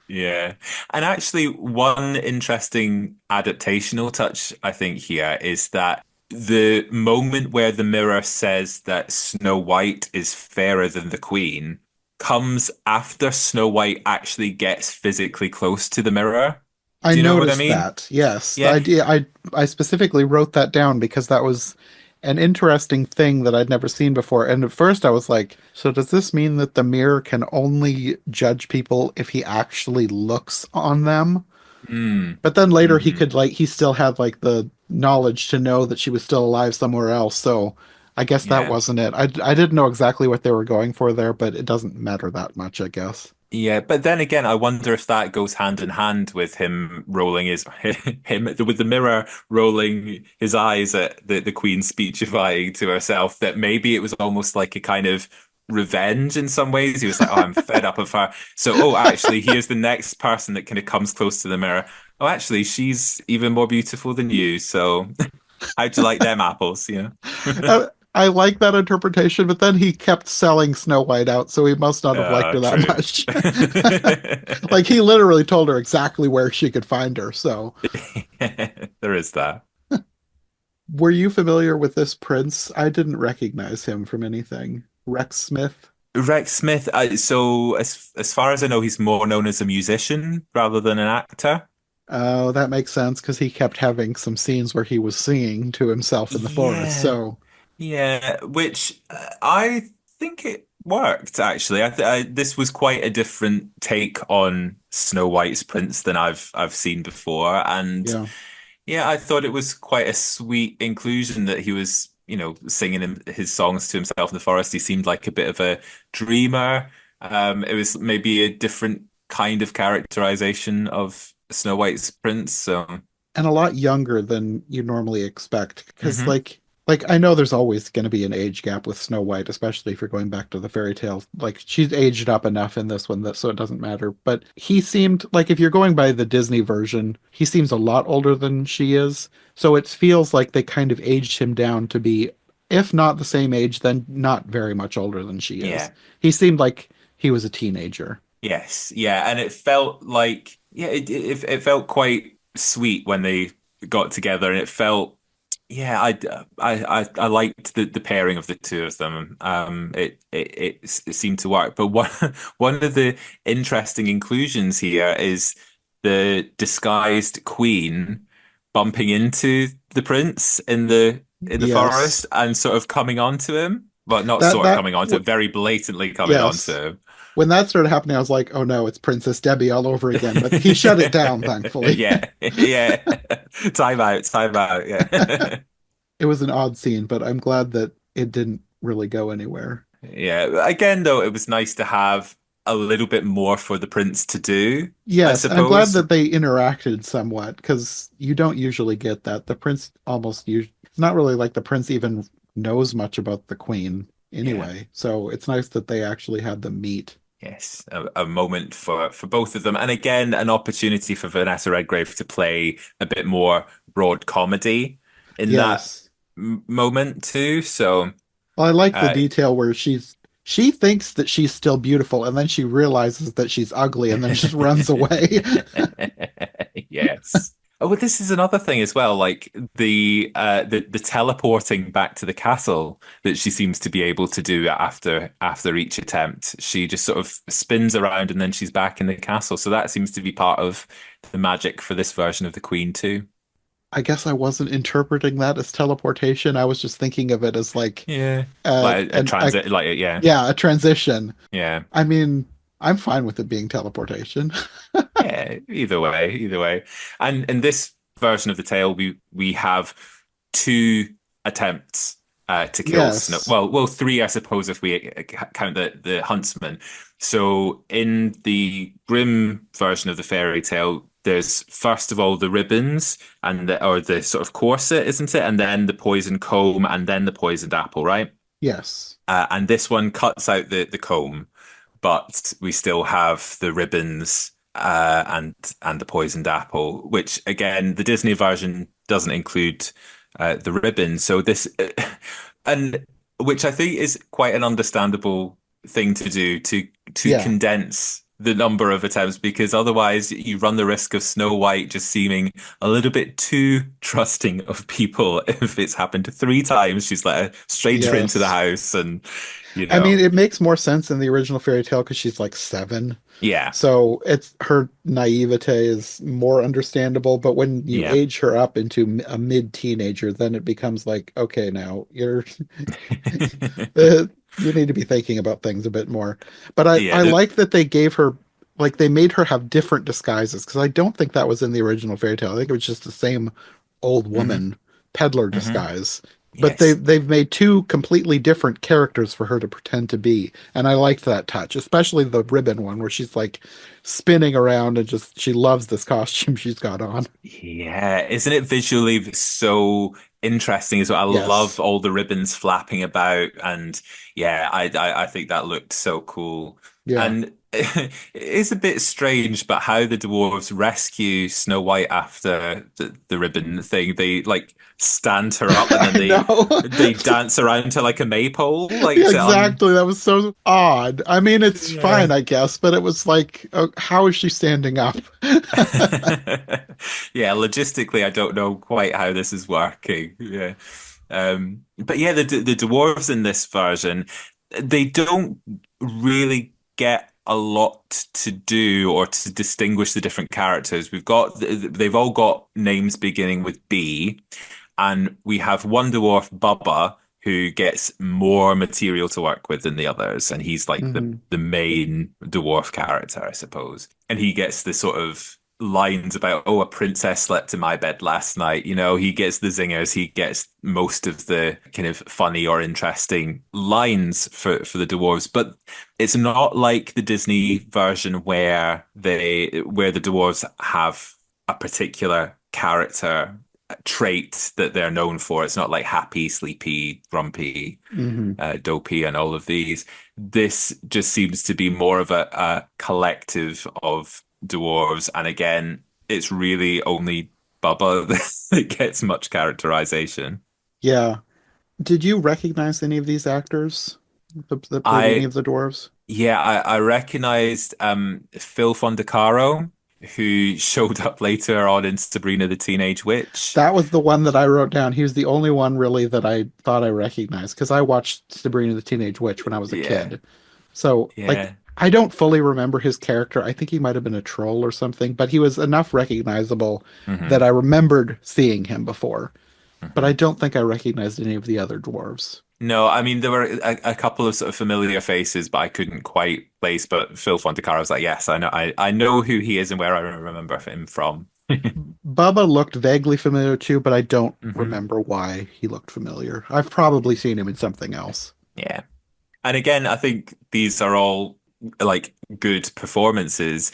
Yeah. And actually, one interesting adaptational touch, I think, here is that the moment where the mirror says that Snow White is fairer than the Queen comes after Snow White actually gets physically close to the mirror. I Do you know what I noticed mean? that. Yes, the Yeah. idea. I specifically wrote that down because that was an interesting thing that I'd never seen before. And at first, I was like, "So does this mean that the mirror can only judge people if he actually looks on them?" Mm. But then later, he Hmm. could like he still had like the knowledge to know that she was still alive somewhere else. So I guess that Yeah. wasn't it. I didn't know exactly what they were going for there, but it doesn't matter that much, I guess. Yeah, but then again, I wonder if that goes hand in hand with him rolling his him with the mirror rolling his eyes at the Queen speechifying to herself. That maybe it was almost like a kind of revenge in some ways. He was like, "Oh, I'm fed up of her." So, oh, actually, here's the next person that kind of comes close to the mirror. Oh, actually, she's even more beautiful than you. So, how'd you like them apples? I like that interpretation, but then he kept selling Snow White out, so he must not have liked her that True. much. Like he literally told her exactly where she could find her. So, There is that. were you familiar with this prince? I didn't recognize him from anything. Rex Smith. Rex Smith, so as far as I know, he's more known as a musician rather than an actor. Oh, that makes sense because he kept having some scenes where he was singing to himself in the forest. Yeah, So, yeah, which I think it worked actually. This was quite a different take on Snow White's Prince than I've seen before, and yeah. yeah, I thought it was quite a sweet inclusion that he was, singing his songs to himself in the forest. He seemed like a bit of a dreamer. It was maybe a different kind of characterization of Snow White's prince. So, and a lot younger than you normally expect. Because hmm like I know there's always going to be an age gap with Snow White, especially if you're going back to the fairy tale. Like she's aged up enough in this one that so it doesn't matter. But he seemed like if you're going by the Disney version, he seems a lot older than she is. So it feels like they kind of aged him down to be, if not the same age, then not very much older than she is. yeah. He seemed like he was a teenager. Yes, yeah, and it felt like it felt quite sweet when they got together, and it felt yeah, I liked the pairing of the two of them. It seemed to work, but one one of the interesting inclusions here is the disguised queen bumping into the prince in the forest Yes. and sort of coming onto him. Well, not That sort of that coming onto him, very blatantly coming onto yes. him. When that started happening, I was like, oh no, it's Princess Debbie all over again. But he shut it down, thankfully. Yeah, yeah. Time out, time out. Yeah. It was an odd scene, but I'm glad that it didn't really go anywhere. Yeah. Again, though, it was nice to have a little bit more for the prince to do, I Yes, and I'm glad suppose. that they interacted somewhat because you don't usually get that. The prince almost it's not really like the prince even knows much about the queen Yeah. anyway. So it's nice that they actually had them meet. Yes, a moment for both of them, and again, an opportunity for Vanessa Redgrave to play a bit more broad comedy in that Yes. moment too. So, Well, I like the uh, detail where she thinks that she's still beautiful and then she realizes that she's ugly and then just runs away. yes. Oh, well, this is another thing as well, like the teleporting back to the castle that she seems to be able to do after each attempt. She just sort of spins around and then she's back in the castle. So that seems to be part of the magic for this version of the Queen too. I guess I wasn't interpreting that as teleportation. I was just thinking of it as like Yeah. uh Like a an a, transit, like yeah, yeah, a transition. yeah. I mean, I'm fine with it being teleportation. Yeah, either way, either way. And in this version of the tale, we have two attempts to kill Snow. Yes. Well, three, I suppose, if we count the huntsman. So in the Grimm version of the fairy tale, there's first of all the ribbons or the sort of corset, isn't it? And then the poisoned comb, and then the poisoned apple, right? Yes. And this one cuts out the comb, but we still have the ribbons and the poisoned apple, which again the Disney version doesn't include the ribbons. So this and which I think is quite an understandable thing to do to Yeah. condense the number of attempts because otherwise you run the risk of Snow White just seeming a little bit too trusting of people. If it's happened three times, she's let a stranger into the Yes. house and you I mean, know, it makes more sense in the original fairy tale because she's like 7. yeah, So it's her naivete is more understandable, but when you yeah. age her up into a mid-teenager, then it becomes like, okay, now you're you need to be thinking about things a bit more. But Yeah, I like that they gave her like they made her have different disguises because I don't think that was in the original fairy tale. I think it was just the same old hmm woman peddler hmm disguise. But Yes. they've made two completely different characters for her to pretend to be, and I liked that touch, especially the ribbon one where she's like spinning around and just she loves this costume she's got on. Yeah, isn't it visually so interesting as well? I love Yes. all the ribbons flapping about, and yeah, I think that looked so cool. Yeah. And it is a bit strange, but how the dwarves rescue Snow White after the ribbon thing, they like stand her up and then I know. they dance around to like a maypole, like Yeah, to un. exactly. That was so odd. I mean, it's fine, Yeah. I guess, but it was like, how is she standing up? Yeah, logistically, I don't know quite how this is working. Yeah. But yeah, the dwarves in this version, they don't really get a lot to do or to distinguish the different characters. They've all got names beginning with B, and we have one dwarf, Bubba, who gets more material to work with than the others, and he's like Hmm. the main dwarf character, I suppose. And he gets the sort of lines about, oh, a princess slept in my bed last night. You know, he gets the zingers, he gets most of the kind of funny or interesting lines for the dwarves. But it's not like the Disney version where the dwarves have a particular character trait that they're known for. It's not like happy, sleepy, grumpy, Hmm. dopey, and all of these. This just seems to be more of a collective of dwarves. And again, it's really only Bubba that gets much characterization. Yeah. Did you recognize any of these actors that played any I of the dwarves? Yeah, I recognized Phil Fondacaro, who showed up later on in Sabrina the Teenage Witch. That was the one that I wrote down. He was the only one really that I thought I recognized because I watched Sabrina the Teenage Witch when I was a Yeah, kid. So, like, yeah. I don't fully remember his character. I think he might have been a troll or something, but he was enough recognizable that Hmm. I remembered seeing him before. But I Hmm. don't think I recognized any of the other dwarves. No, I mean there were a couple of sort of familiar faces, but I couldn't quite place. But Phil Fondacaro was like, yes, I know who he is and where I remember him from. Bubba looked vaguely familiar too, but I don't Hmm. remember why he looked familiar. I've probably seen him in something else. Yeah. And again, I think these are all like good performances.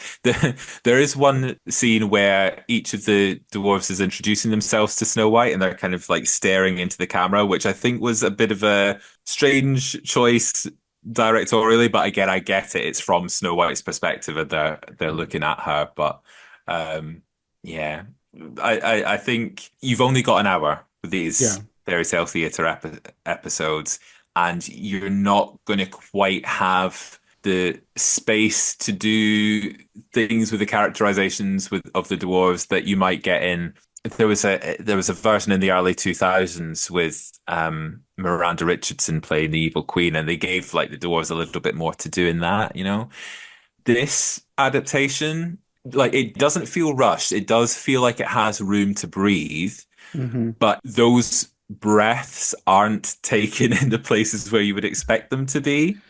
There is one scene where each of the dwarves is introducing themselves to Snow White and they're kind of like staring into the camera, which I think was a bit of a strange choice directorially, but again, I get it. It's from Snow White's perspective and they're looking at her. But yeah, I think you've only got an hour with Yeah. these fairy tale theater episodes and you're not going to quite have the space to do things with the characterizations of the dwarves that you might get in. There was a version in the early 2000s with Miranda Richardson playing the evil queen, and they gave like the dwarves a little bit more to do in that, you know. This adaptation, like it doesn't feel rushed. It does feel like it has room to breathe, Hmm. but those breaths aren't taken in the places where you would expect them to be.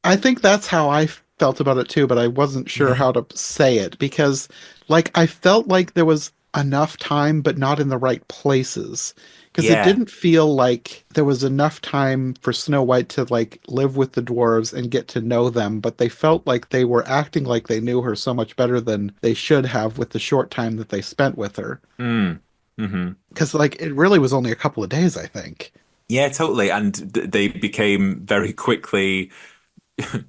I think that's how I felt about it too, but I wasn't sure Yeah. how to say it because, like, I felt like there was enough time, but not in the right places. Because it Yeah. didn't feel like there was enough time for Snow White to, like, live with the dwarves and get to know them, but they felt like they were acting like they knew her so much better than they should have with the short time that they spent with her. Mm. Hmm. Because, like, it really was only a couple of days, I think. Yeah, totally. And they became very quickly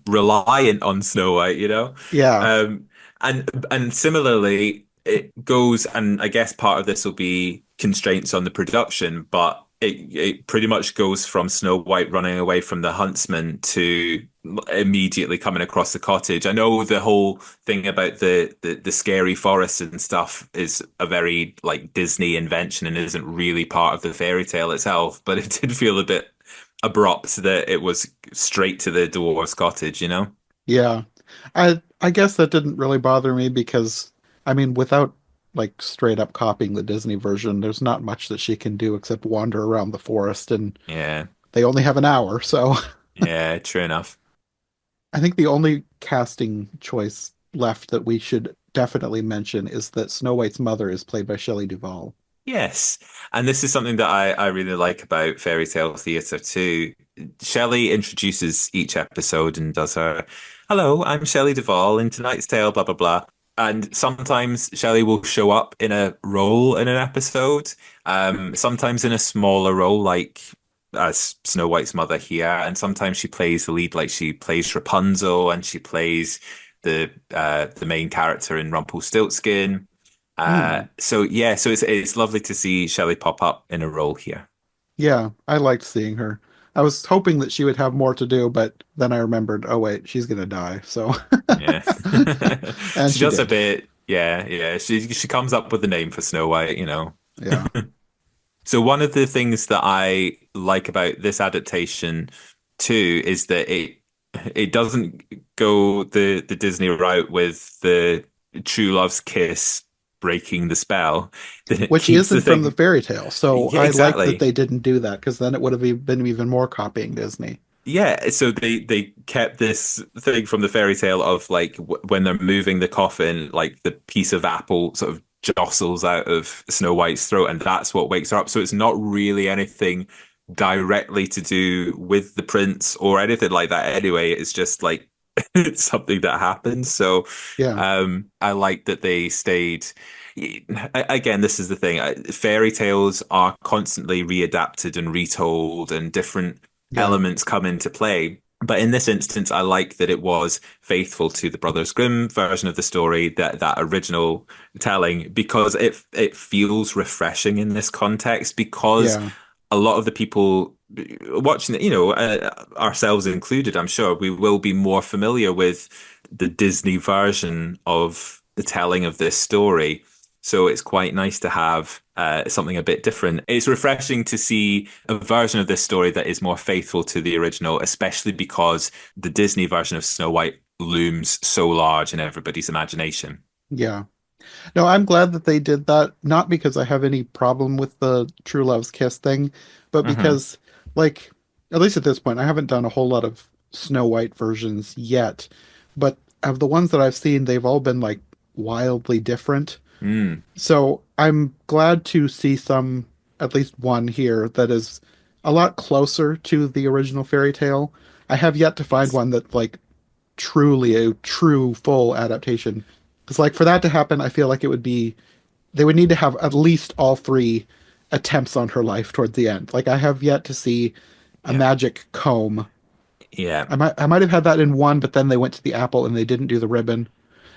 reliant on Snow White, you know? Yeah. Um, and similarly, it goes, and I guess part of this will be constraints on the production, but it pretty much goes from Snow White running away from the huntsman to immediately coming across the cottage. I know the whole thing about the scary forest and stuff is a very like Disney invention and isn't really part of the fairy tale itself, but it did feel a bit abrupt that it was straight to the dwarf's cottage, you know? Yeah. I guess that didn't really bother me because I mean without like straight up copying the Disney version, there's not much that she can do except wander around the forest and Yeah, they only have an hour, so yeah, true enough. I think the only casting choice left that we should definitely mention is that Snow White's mother is played by Shelley Duvall. Yes. And this is something that I really like about fairy tale theatre too. Shelley introduces each episode and does her, hello, I'm Shelley Duvall in tonight's tale, blah, blah, blah. And sometimes Shelley will show up in a role in an episode, sometimes in a smaller role, like as Snow White's mother here. And sometimes she plays the lead, like she plays Rapunzel and she plays the main character in Rumpelstiltskin. Hmm. So yeah, so it's lovely to see Shelley pop up in a role here. Yeah, I liked seeing her. I was hoping that she would have more to do, but then I remembered, oh wait, she's gonna die. So, Yeah. and She she does a did. bit, yeah, yeah. She comes up with a name for Snow White, you know. Yeah. So one of the things that I like about this adaptation too is that it doesn't go the Disney route with the true love's kiss breaking the spell. That it Which keeps the isn't from the thing. fairy tale. So Yeah, I like that exactly. they didn't do that because then it would have been even more copying Disney. Yeah, so they kept this thing from the fairy tale of like w when they're moving the coffin, like the piece of apple sort of jostles out of Snow White's throat, and that's what wakes her up. So it's not really anything directly to do with the prince or anything like that. Anyway, it's just like it's something that happens. So Yeah. I like that they stayed. Again, this is the thing. Fairy tales are constantly readapted and retold, and different Yeah, elements come into play. But in this instance, I like that it was faithful to the Brothers Grimm version of the story, that original telling, because it feels refreshing in this context. Because yeah, a lot of the people watching it, ourselves included, I'm sure we will be more familiar with the Disney version of the telling of this story. So it's quite nice to have something a bit different. It's refreshing to see a version of this story that is more faithful to the original, especially because the Disney version of Snow White looms so large in everybody's imagination. yeah. No, I'm glad that they did that, not because I have any problem with the True Love's Kiss thing, but Hmm. because, like, at least at this point, I haven't done a whole lot of Snow White versions yet. But of the ones that I've seen, they've all been like wildly different. Mm. So I'm glad to see some, at least one here, that is a lot closer to the original fairy tale. I have yet to find Yes. one that like truly a true full adaptation. Because like for that to happen, I feel like it would be they would need to have at least all three attempts on her life towards the end. Like I have yet to see a Yeah. magic comb. Yeah. I might have had that in one, but then they went to the apple and they didn't do the ribbon.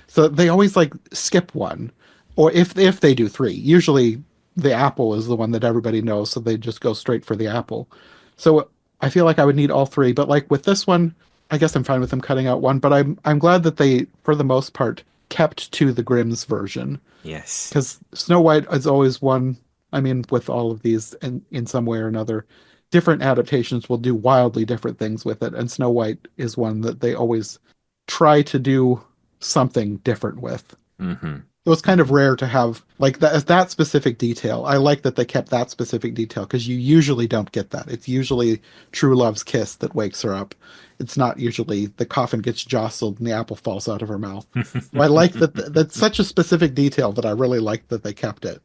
So they always like skip one. Or if they do three. Usually the apple is the one that everybody knows, so they just go straight for the apple. So I feel like I would need all three, but like with this one, I guess I'm fine with them cutting out one, but I'm glad that they, for the most part, kept to the Grimm's version. Yes. Because Snow White is always one, I mean, with all of these in some way or another, different adaptations will do wildly different things with it. And Snow White is one that they always try to do something different with. Hmm. It was kind of Hmm. rare to have like that specific detail. I like that they kept that specific detail because you usually don't get that. It's usually true love's kiss that wakes her up. It's not usually the coffin gets jostled and the apple falls out of her mouth. So I like that that's such a specific detail that I really like that they kept it.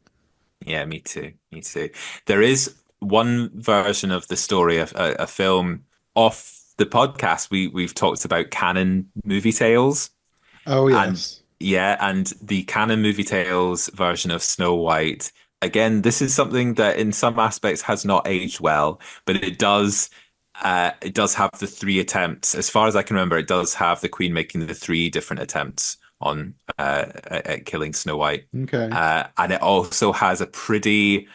Yeah, me too. Me too. There is one version of the story, a film off the podcast. We've talked about canon movie tales, Oh and yes. yeah, and the canon movie tales version of Snow White. Again, this is something that in some aspects has not aged well, but it does have the three attempts. As far as I can remember, it does have the Queen making the three different attempts on at killing Snow White. Okay. And it also has a pretty,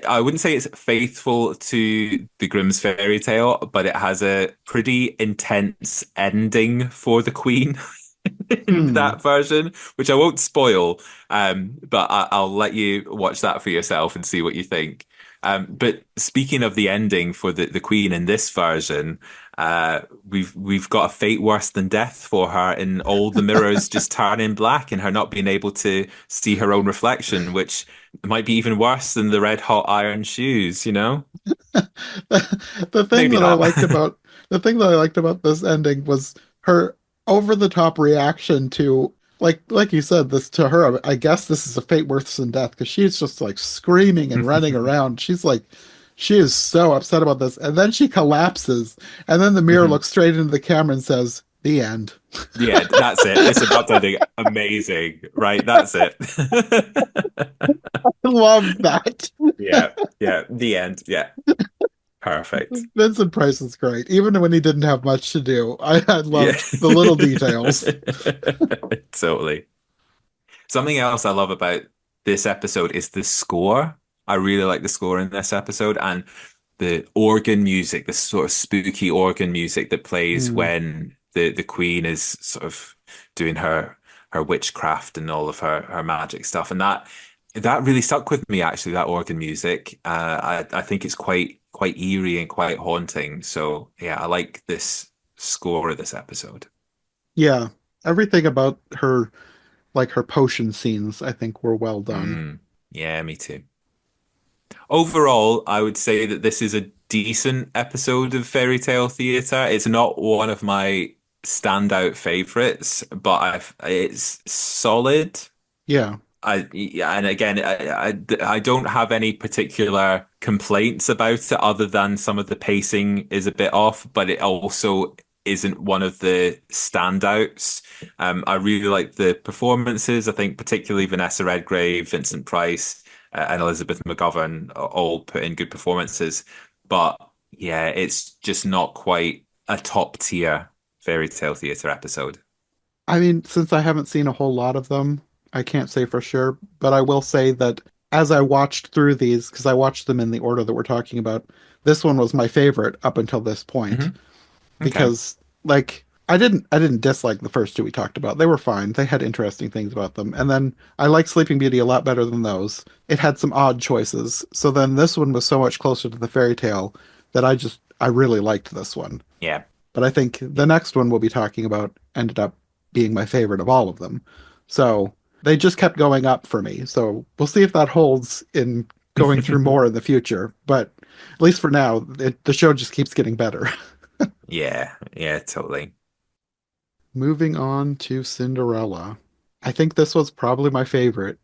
I wouldn't say it's faithful to the Grimm's fairy tale, but it has a pretty intense ending for the Queen in Hmm. that version, which I won't spoil, but I'll let you watch that for yourself and see what you think. But speaking of the ending for the Queen in this version, we've got a fate worse than death for her, in all the mirrors just turning black and her not being able to see her own reflection, which might be even worse than the red hot iron shoes, you know? the thing Maybe that I not. liked about the thing that I liked about this ending was her over the top reaction to like you said this to her. I guess this is a fate worse than death because she's just like screaming and running around. She's like she is so upset about this, and then she collapses, and then the mirror Mhm. looks straight into the camera and says, "The end." Yeah, that's it. It's about ending. Amazing. Right, that's it. I love that. Yeah, yeah. The end. Yeah, perfect. Vincent Price is great, even when he didn't have much to do. I Yeah. loved the little details. Totally. Something else I love about this episode is the score. I really like the score in this episode, and the organ music, the sort of spooky organ music that plays Mm, when the Queen is sort of doing her witchcraft and all of her magic stuff. And that really stuck with me actually, that organ music. I think it's quite eerie and quite haunting. So yeah, I like this score of this episode. yeah, everything about her like her potion scenes, I think were well done. Mm, yeah, me too. Overall, I would say that this is a decent episode of fairy tale theater. It's not one of my standout favorites, but it's solid. Yeah. Yeah, and again, I don't have any particular complaints about it other than some of the pacing is a bit off, but it also isn't one of the standouts. I really like the performances. I think particularly Vanessa Redgrave, Vincent Price, and Elizabeth McGovern all put in good performances. But yeah, it's just not quite a top tier fairy tale theatre episode. I mean, since I haven't seen a whole lot of them, I can't say for sure, but I will say that as I watched through these, because I watched them in the order that we're talking about, this one was my favorite up until this point. Hmm. Okay. Because like I didn't dislike the first two we talked about. They were fine. They had interesting things about them. And then I liked Sleeping Beauty a lot better than those. It had some odd choices. So then this one was so much closer to the fairy tale that I really liked this one. Yeah. But I think the next one we'll be talking about ended up being my favorite of all of them. So they just kept going up for me. So we'll see if that holds in going through more in the future. But at least for now, the show just keeps getting better. Yeah. Yeah, totally. Moving on to Cinderella. I think this was probably my favorite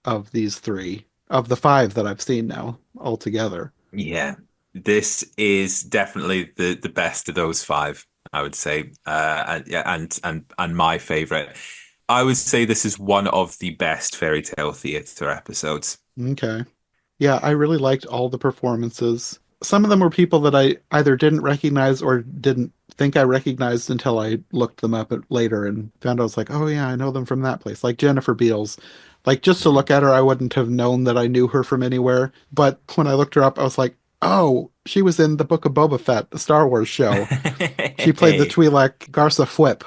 of these three, of the five that I've seen now altogether. Yeah, this is definitely the best of those five, I would say. And yeah, and my favorite. I would say this is one of the best fairy tale theater episodes. Okay. Yeah, I really liked all the performances. Some of them were people that I either didn't recognize or didn't think I recognized until I looked them up later and found I was like, oh yeah, I know them from that place. Like Jennifer Beals. Like just to Mhm. look at her, I wouldn't have known that I knew her from anywhere. But when I looked her up, I was like, oh, she was in the Book of Boba Fett, the Star Wars show. She played the Twi'lek Garsa Fwip.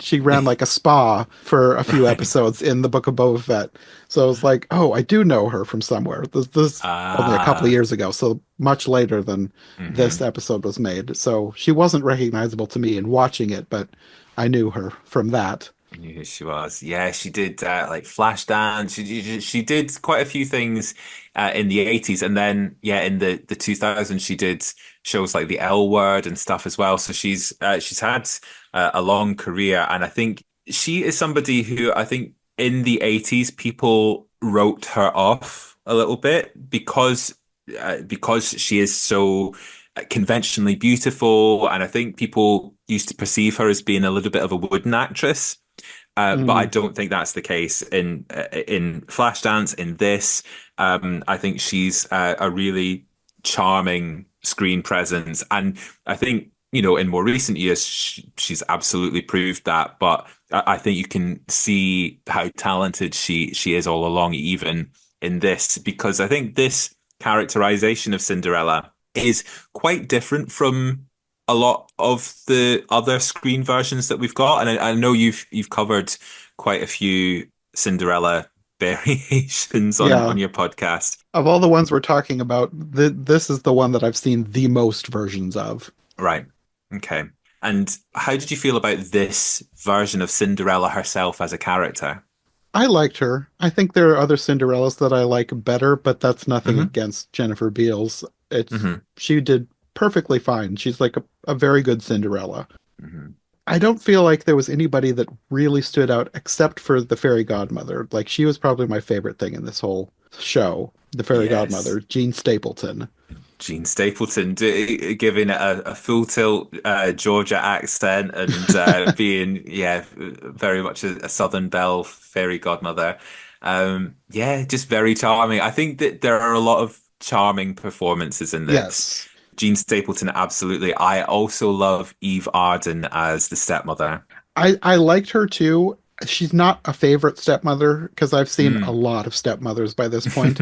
She ran like a spa for a few Right. episodes in the Book of Boba Fett. So I was like, oh, I do know her from somewhere. This only a couple of Ah. years ago, so much later than this Hmm. episode was made. So she wasn't recognizable to me in watching it, but I knew her from that. I knew who she was. Yeah, she did like Flashdance. She did quite a few things in the 80s, and then yeah, in the 2000s she did shows like The L Word and stuff as well. So she's had a long career, and I think she is somebody who I think in the 80s people wrote her off a little bit because she is so conventionally beautiful, and I think people used to perceive her as being a little bit of a wooden actress. But I Mm, don't think that's the case in Flashdance. In this, I think she's a really charming screen presence, and I think in more recent years she's absolutely proved that. But I think you can see how talented she is all along, even in this, because I think this characterization of Cinderella is quite different from a lot of the other screen versions that we've got, and I know you've covered quite a few Cinderella variations yeah. on your podcast. Of all the ones we're talking about, this is the one that I've seen the most versions of. Right. Okay. And how did you feel about this version of Cinderella herself as a character? I liked her. I think there are other Cinderellas that I like better, but that's nothing Hmm. against Jennifer Beals. It's Hmm. she did perfectly fine. She's like a very good Cinderella. Hmm. I don't feel like there was anybody that really stood out except for the fairy godmother. Like she was probably my favorite thing in this whole show. The fairy Yes. godmother, Jean Stapleton. Gene Stapleton giving it a full tilt Georgia accent and being, yeah, very much a Southern Belle fairy godmother. Yeah, just very charming. I think that there are a lot of charming performances in this. Yes. Gene Stapleton, absolutely. I also love Eve Arden as the stepmother. I liked her too. She's not a favorite stepmother because I've seen a Mm. lot of stepmothers by this point.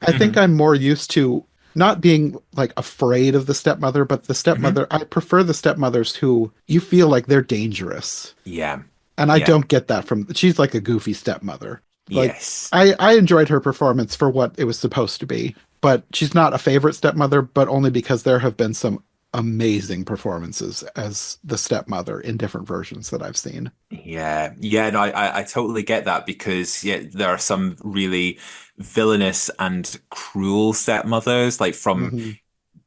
I think I'm more used to not being like afraid of the stepmother, but the Hmm. stepmother, I prefer the stepmothers who you feel like they're dangerous. Yeah, And I yeah, don't get that from she's like a goofy stepmother. Like yes. I enjoyed her performance for what it was supposed to be, but she's not a favorite stepmother, but only because there have been some amazing performances as the stepmother in different versions that I've seen. Yeah, yeah, no, I totally get that because yeah, there are some really villainous and cruel stepmothers, like from Hmm.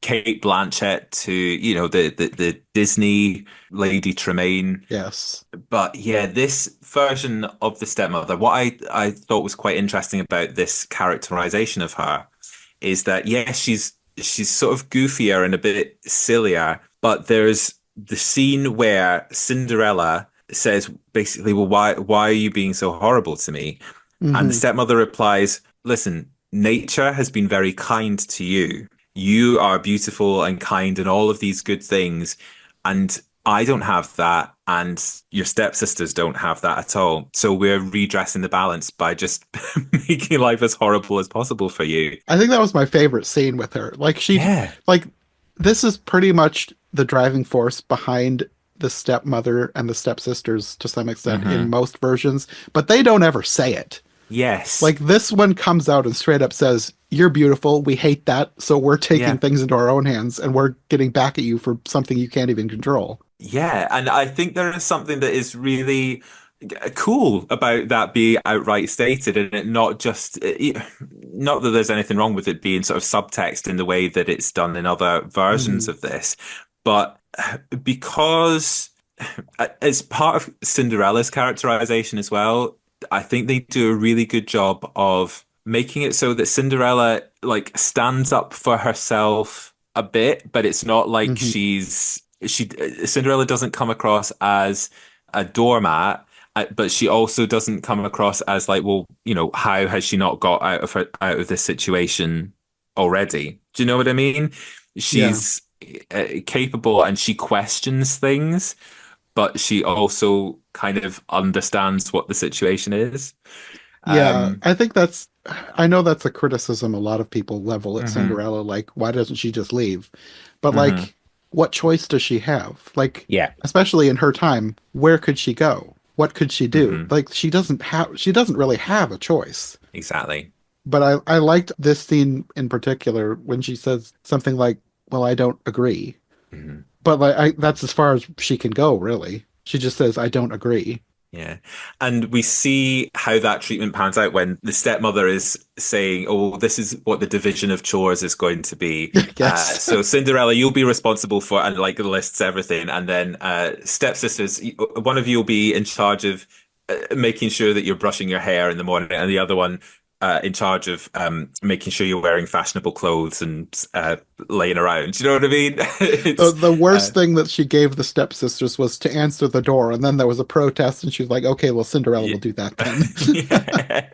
Kate Blanchett to the Disney Lady Tremaine. Yes. But yeah, this version of the stepmother, what I thought was quite interesting about this characterization of her is that yeah, she's sort of goofier and a bit sillier, but there's the scene where Cinderella says basically, well, why are you being so horrible to me? And the Hmm. stepmother replies, listen, nature has been very kind to you. You are beautiful and kind and all of these good things. And I don't have that. And your stepsisters don't have that at all. So we're redressing the balance by just making life as horrible as possible for you. I think that was my favorite scene with her. Yeah. Like, this is pretty much the driving force behind the stepmother and the stepsisters to some extent in Hmm. most versions, but they don't ever say it. Yes. Like, this one comes out and straight up says, "You're beautiful. We hate that. So we're taking Yeah. things into our own hands and we're getting back at you for something you can't even control." Yeah, and I think there is something that is really cool about that being outright stated and it not just not that there's anything wrong with it being sort of subtext in the way that it's done in other versions Hmm. of this, but because as part of Cinderella's characterization as well, I think they do a really good job of making it so that Cinderella like stands up for herself a bit, but it's not like Hmm. she Cinderella doesn't come across as a doormat, but she also doesn't come across as like, well, how has she not got out of this situation already? Do you know what I mean? Yeah. She's capable and she questions things, but she also kind of understands what the situation is. Yeah, Um, I know that's a criticism a lot of people level at hmm Cinderella, like, why doesn't she just leave? But, hmm like, what choice does she have? Like, Yeah. especially in her time, where could she go? What could she do? hmm Like, she doesn't really have a choice. Exactly. But I liked this scene in particular when she says something like, "Well, I don't agree." hmm But, like, that's as far as she can go, really. She just says, "I don't agree." Yeah. And we see how that treatment pans out when the stepmother is saying, oh, this is what the division of chores is going to be. Yes. So Cinderella, you'll be responsible for, and like lists everything. And then stepsisters, one of you will be in charge of making sure that you're brushing your hair in the morning, and the other one in charge of making sure you're wearing fashionable clothes and laying around. Do you know what I mean? The It's the worst thing that she gave the stepsisters was to answer the door, and then there was a protest, and she was like, "Okay, well, Cinderella Yeah. will do that then." Yeah,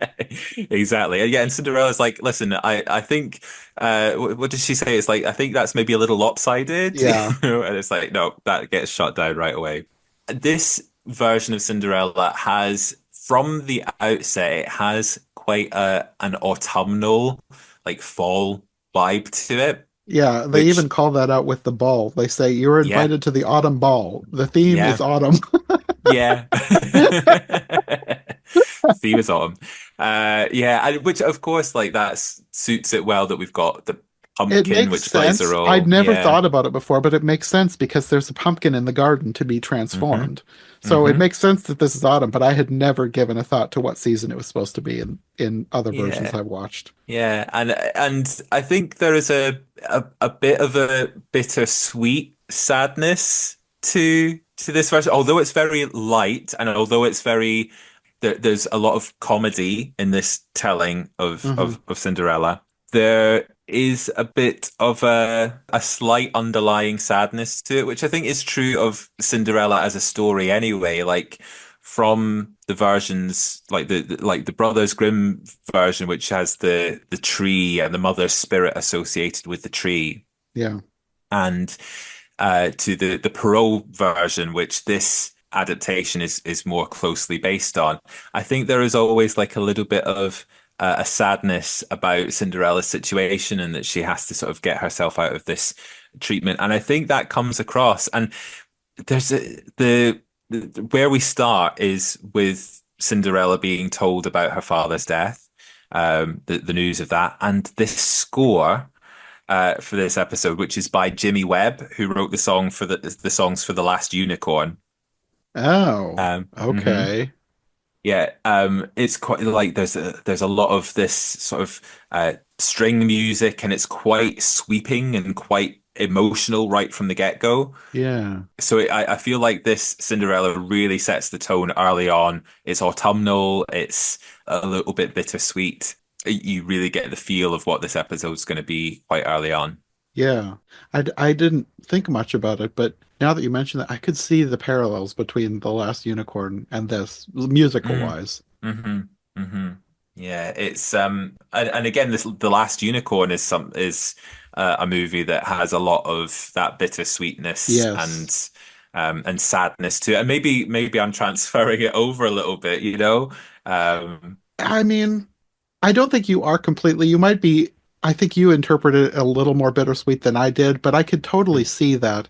exactly. And yeah, and Cinderella's like, listen, I think what did she say? It's like, I think that's maybe a little lopsided, Yeah, And it's like, no, that gets shut down right away. This version of Cinderella has, from the outset, it has quite an autumnal, like fall vibe to it, yeah. They which, even call that out with the ball. They say you're yeah, invited to the autumn ball. The theme is yeah. autumn. Yeah. Theme is autumn. Yeah, and which of course, like that suits it well that we've got the It pumpkin, makes which plays a sense. I'd role. never Yeah. thought about it before, but it makes sense because there's a pumpkin in the garden to be hmm transformed. So it hmm makes sense that this is autumn, but I had never given a thought to what season it was supposed to be in other versions Yeah. I've watched. Yeah. And I think there is a bit of a bittersweet sadness to this version, although it's very light and although it's very there's a lot of comedy in this telling Hmm. of Cinderella. There is a bit of a slight underlying sadness to it, which I think is true of Cinderella as a story anyway. Like from the versions, like the Brothers Grimm version, which has the tree and the mother's spirit associated with the tree, Yeah. and to the Perrault version, which this adaptation is more closely based on. I think there is always like a little bit of a sadness about Cinderella's situation and that she has to sort of get herself out of this treatment. And I think that comes across. And there's the where we start is with Cinderella being told about her father's death, the news of that, and this score for this episode, which is by Jimmy Webb, who wrote the song for the songs for The Last Unicorn. Oh, Mhm. okay. Yeah, it's quite like there's a lot of this sort of string music, and it's quite sweeping and quite emotional right from the get-go. Yeah. So I feel like this Cinderella really sets the tone early on. It's autumnal, it's a little bit bittersweet. You really get the feel of what this episode's going to be quite early on. Yeah. I didn't think much about it, but Now that you mention that, I could see the parallels between The Last Unicorn and this, musical Mm. wise. Hmm. Hmm. Yeah, it's and again, this The Last Unicorn is a movie that has a lot of that bittersweetness Yes. and sadness to it. And maybe I'm transferring it over a little bit, you know? Um, I mean, I don't think you are completely. You might be. I think you interpreted it a little more bittersweet than I did, but I could totally see that.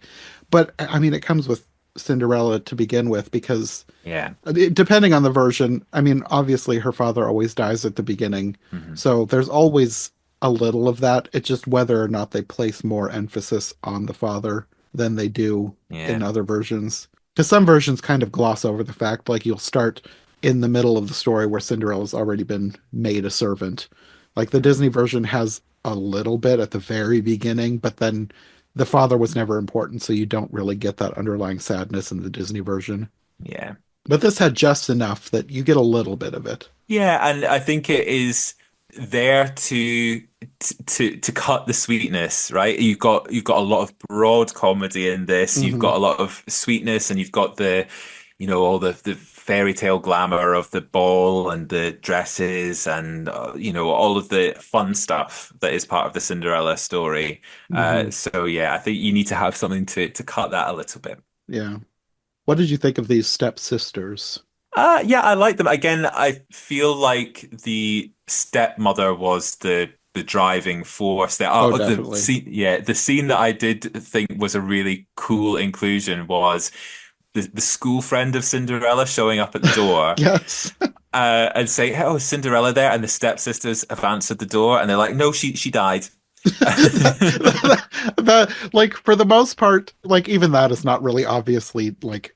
But I mean, it comes with Cinderella to begin with because yeah. depending on the version, I mean, obviously her father always dies at the beginning, Hmm. so there's always a little of that. It's just whether or not they place more emphasis on the father than they do in Yeah. other versions. Because some versions kind of gloss over the fact, like you'll start in the middle of the story where Cinderella's already been made a servant. Like the Disney version has a little bit at the very beginning, but then the father was never important, so you don't really get that underlying sadness in the Disney version. Yeah. But this had just enough that you get a little bit of it. Yeah, and I think it is there to cut the sweetness, right? You've got a lot of broad comedy in this. You've Hmm. got a lot of sweetness, and you've got all the fairy tale glamour of the ball and the dresses, and all of the fun stuff that is part of the Cinderella story. Hmm. So yeah, I think you need to have something to cut that a little bit. Yeah. What did you think of these stepsisters? Yeah, I like them. Again, I feel like the stepmother was the driving force there. Oh, The definitely. scene, yeah, the scene that I did think was a really cool inclusion was the school friend of Cinderella showing up at the door, Yes. and saying, "Hey, oh, is Cinderella there?" And the stepsisters have answered the door, and they're like, "No, she died." Like for the most part, like even that is not really obviously like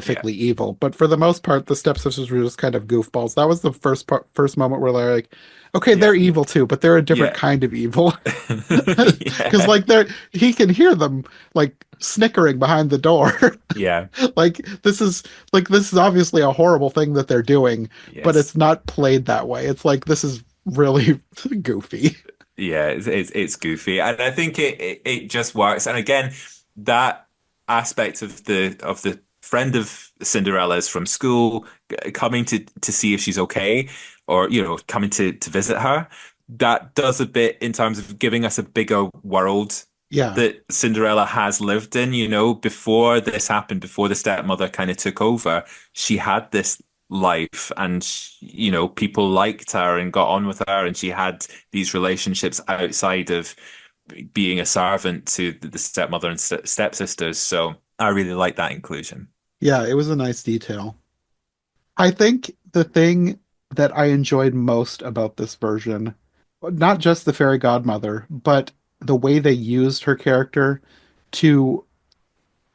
Yeah, horrifically evil, but for the most part, the stepsisters were just kind of goofballs. That was the first moment where they're like, okay, yeah, they're evil too, but they're a different yeah, kind of evil. Because yeah, he can hear them like snickering behind the door. yeah. like this is this is obviously a horrible thing that they're doing, but Yes. it's not played that way. It's like this is really goofy. Yeah, it's goofy, and I think it just works. And again, that aspect of the friend of Cinderella's from school coming to see if she's okay, or coming to visit her, that does a bit in terms of giving us a bigger world Yeah. that Cinderella has lived in. Before this happened, before the stepmother kind of took over, she had this life, and people liked her and got on with her, and she had these relationships outside of being a servant to the stepmother and stepsisters. So I really like that inclusion. Yeah, it was a nice detail. I think the thing that I enjoyed most about this version, not just the fairy godmother, but the way they used her character to,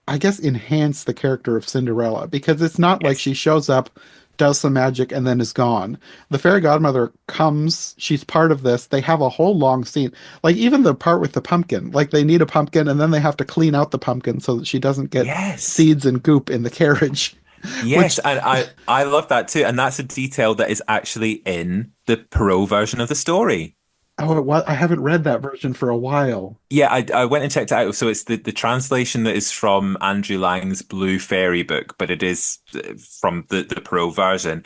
I guess, enhance the character of Cinderella, because it's not like Yes. she shows up, does some magic, and then is gone. The fairy godmother comes, she's part of this. They have a whole long scene. Like even the part with the pumpkin, like they need a pumpkin and then they have to clean out the pumpkin so that she doesn't get Yes. seeds and goop in the carriage, which Yes, and I love that too, and that's a detail that is actually in the Perot version of the story. oh, what I haven't read that version for a while. Yeah, I went and checked it out. So it's the translation that is from Andrew Lang's Blue Fairy book, but it is from the Pro version.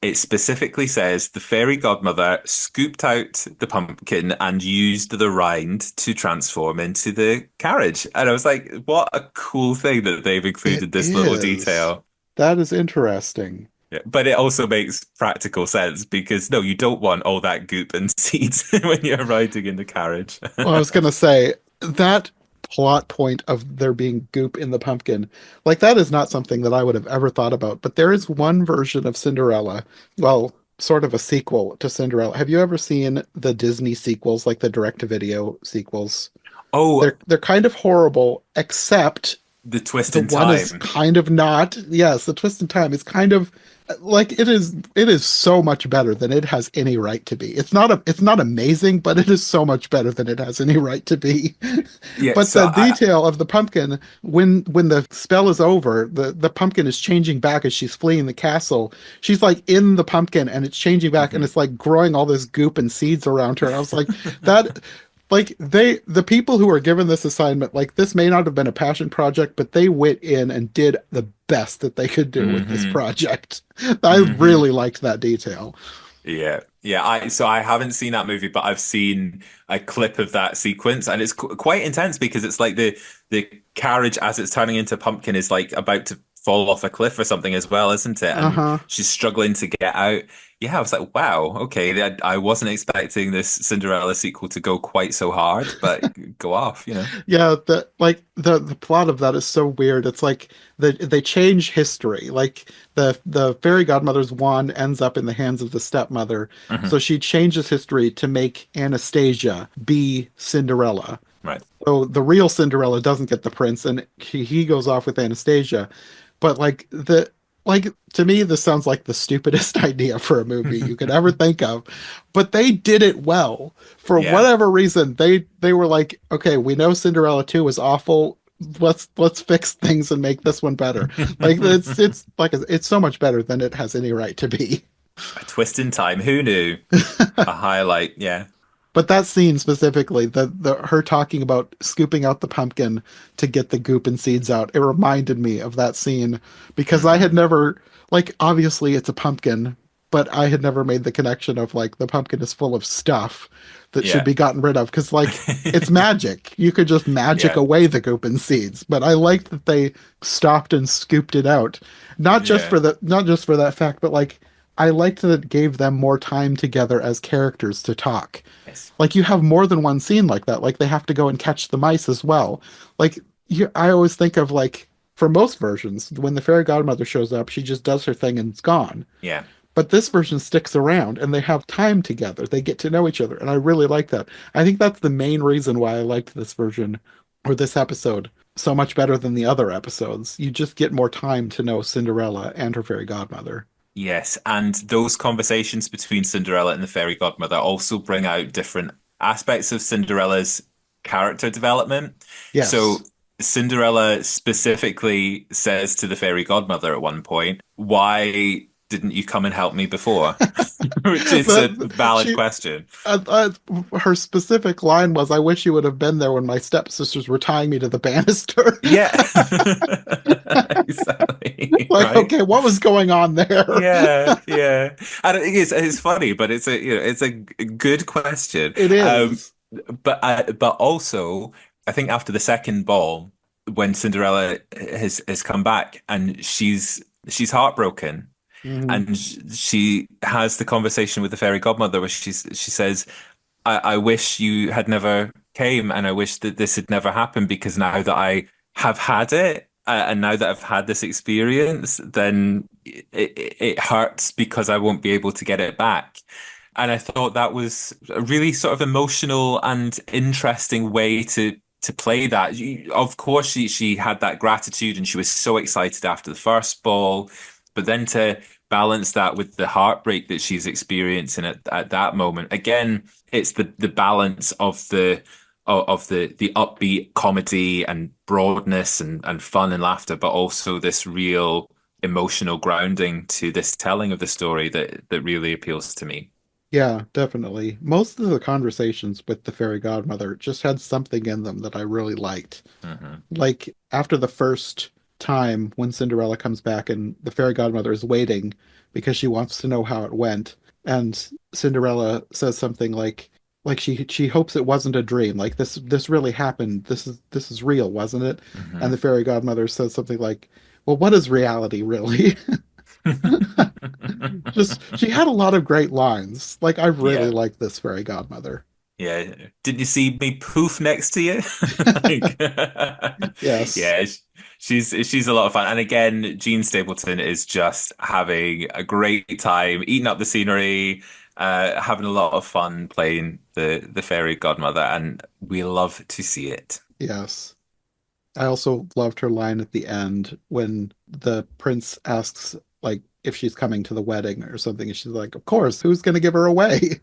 It specifically says the fairy godmother scooped out the pumpkin and used the rind to transform into the carriage. And I was like, what a cool thing that they've It included this little is. detail. That is interesting. Yeah, but it also makes practical sense because no, you don't want all that goop and seeds when you're riding in the carriage. Well, I was gonna say that plot point of there being goop in the pumpkin, like that is not something that I would have ever thought about. But there is one version of Cinderella, well, sort of a sequel to Cinderella. Have you ever seen the Disney sequels, like the direct-to-video sequels? Oh, They're kind of horrible, except the twist the in one is time. kind of not. Yes, the twist in time is kind of like it is so much better than it has any right to be. It's not amazing, but it is so much better than it has any right to be. Yeah, But so the I detail of the pumpkin when the spell is over, the pumpkin is changing back as she's fleeing the castle. She's like in the pumpkin and it's changing back and mhm. it's like growing all this goop and seeds around her. And I was like, that like the people who are given this assignment, like this may not have been a passion project, but they went in and did the best that they could do with this Hmm. project. I Hmm. really liked that detail. Yeah. Yeah, I haven't seen that movie, but I've seen a clip of that sequence, and it's quite intense because it's like the carriage as it's turning into pumpkin is like about to fall off a cliff or something as well, isn't it? And Uh-huh. she's struggling to get out. Yeah, I was like, wow, okay, I wasn't expecting this Cinderella sequel to go quite so hard, but go off, you know. Yeah, the plot of that is so weird. It's like they change history. Like the fairy godmother's wand ends up in the hands of the stepmother, so Hmm. she changes history to make Anastasia be Cinderella. Right. So the real Cinderella doesn't get the prince, and he goes off with Anastasia. But like to me, this sounds like the stupidest idea for a movie you could ever think of. But they did it well. For Yeah. whatever reason, they were like, okay, we know Cinderella 2 was awful. Let's fix things and make this one better. Like it's like it's so much better than it has any right to be. A twist in time. Who knew? A highlight. Yeah. But that scene specifically, the her talking about scooping out the pumpkin to get the goop and seeds out, it reminded me of that scene because I had Hmm. never like obviously it's a pumpkin, but I had never made the connection of like the pumpkin is full of stuff that should Yeah. be gotten rid of because like it's magic. You could just magic Yeah. away the goop and seeds. But I liked that they stopped and scooped it out. Yeah. Not just for that fact, but like I liked that it gave them more time together as characters to talk. Yes. Like you have more than one scene like that. Like they have to go and catch the mice as well. Like I always think of like for most versions, when the fairy godmother shows up, she just does her thing and it's gone. Yeah. But this version sticks around and they have time together. They get to know each other. And I really like that. I think that's the main reason why I liked this version or this episode so much better than the other episodes. You just get more time to know Cinderella and her fairy godmother. Yes, and those conversations between Cinderella and the fairy godmother also bring out different aspects of Cinderella's character development. So Yes. Cinderella specifically says to the fairy godmother at one point, "Why didn't you come and help me before?" Which is a But valid she question. her specific line was, "I wish you would have been there when my stepsisters were tying me to the banister." Yeah. Exactly. Like, Right. okay, what was going on there? Yeah, yeah, and it's funny, but it's a it's a good question. It Um, is. but also, I think after the second ball, when Cinderella has come back and she's heartbroken, Mhm. and she has the conversation with the fairy godmother where she says, I wish you had never came, and I wish that this had never happened because now that I have had it, and now that I've had this experience, then it hurts because I won't be able to get it back. And I thought that was a really sort of emotional and interesting way to play that. Of course, she had that gratitude and she was so excited after the first ball, but then to balance that with the heartbreak that she's experiencing at that moment. Again, it's the balance of the upbeat comedy and broadness and fun and laughter, but also this real emotional grounding to this telling of the story that really appeals to me. Yeah, definitely. Most of the conversations with the fairy godmother just had something in them that I really liked. Hmm. Like after the first time when Cinderella comes back and the fairy godmother is waiting because she wants to know how it went, and Cinderella says something like she hopes it wasn't a dream. Like this really happened. This is real, wasn't it? And the Hmm. fairy godmother says something like, "Well, what is reality really?" Just she had a lot of great lines. Like I really Yeah. like this fairy godmother. Yeah. Did you see me poof next to you? Like, Yes. yeah, she's a lot of fun. And again, Jean Stapleton is just having a great time, eating up the scenery, having a lot of fun playing the fairy godmother, and we love to see it. Yes. I also loved her line at the end when the prince asks like if she's coming to the wedding or something, and she's like, "Of course, who's gonna give her away?"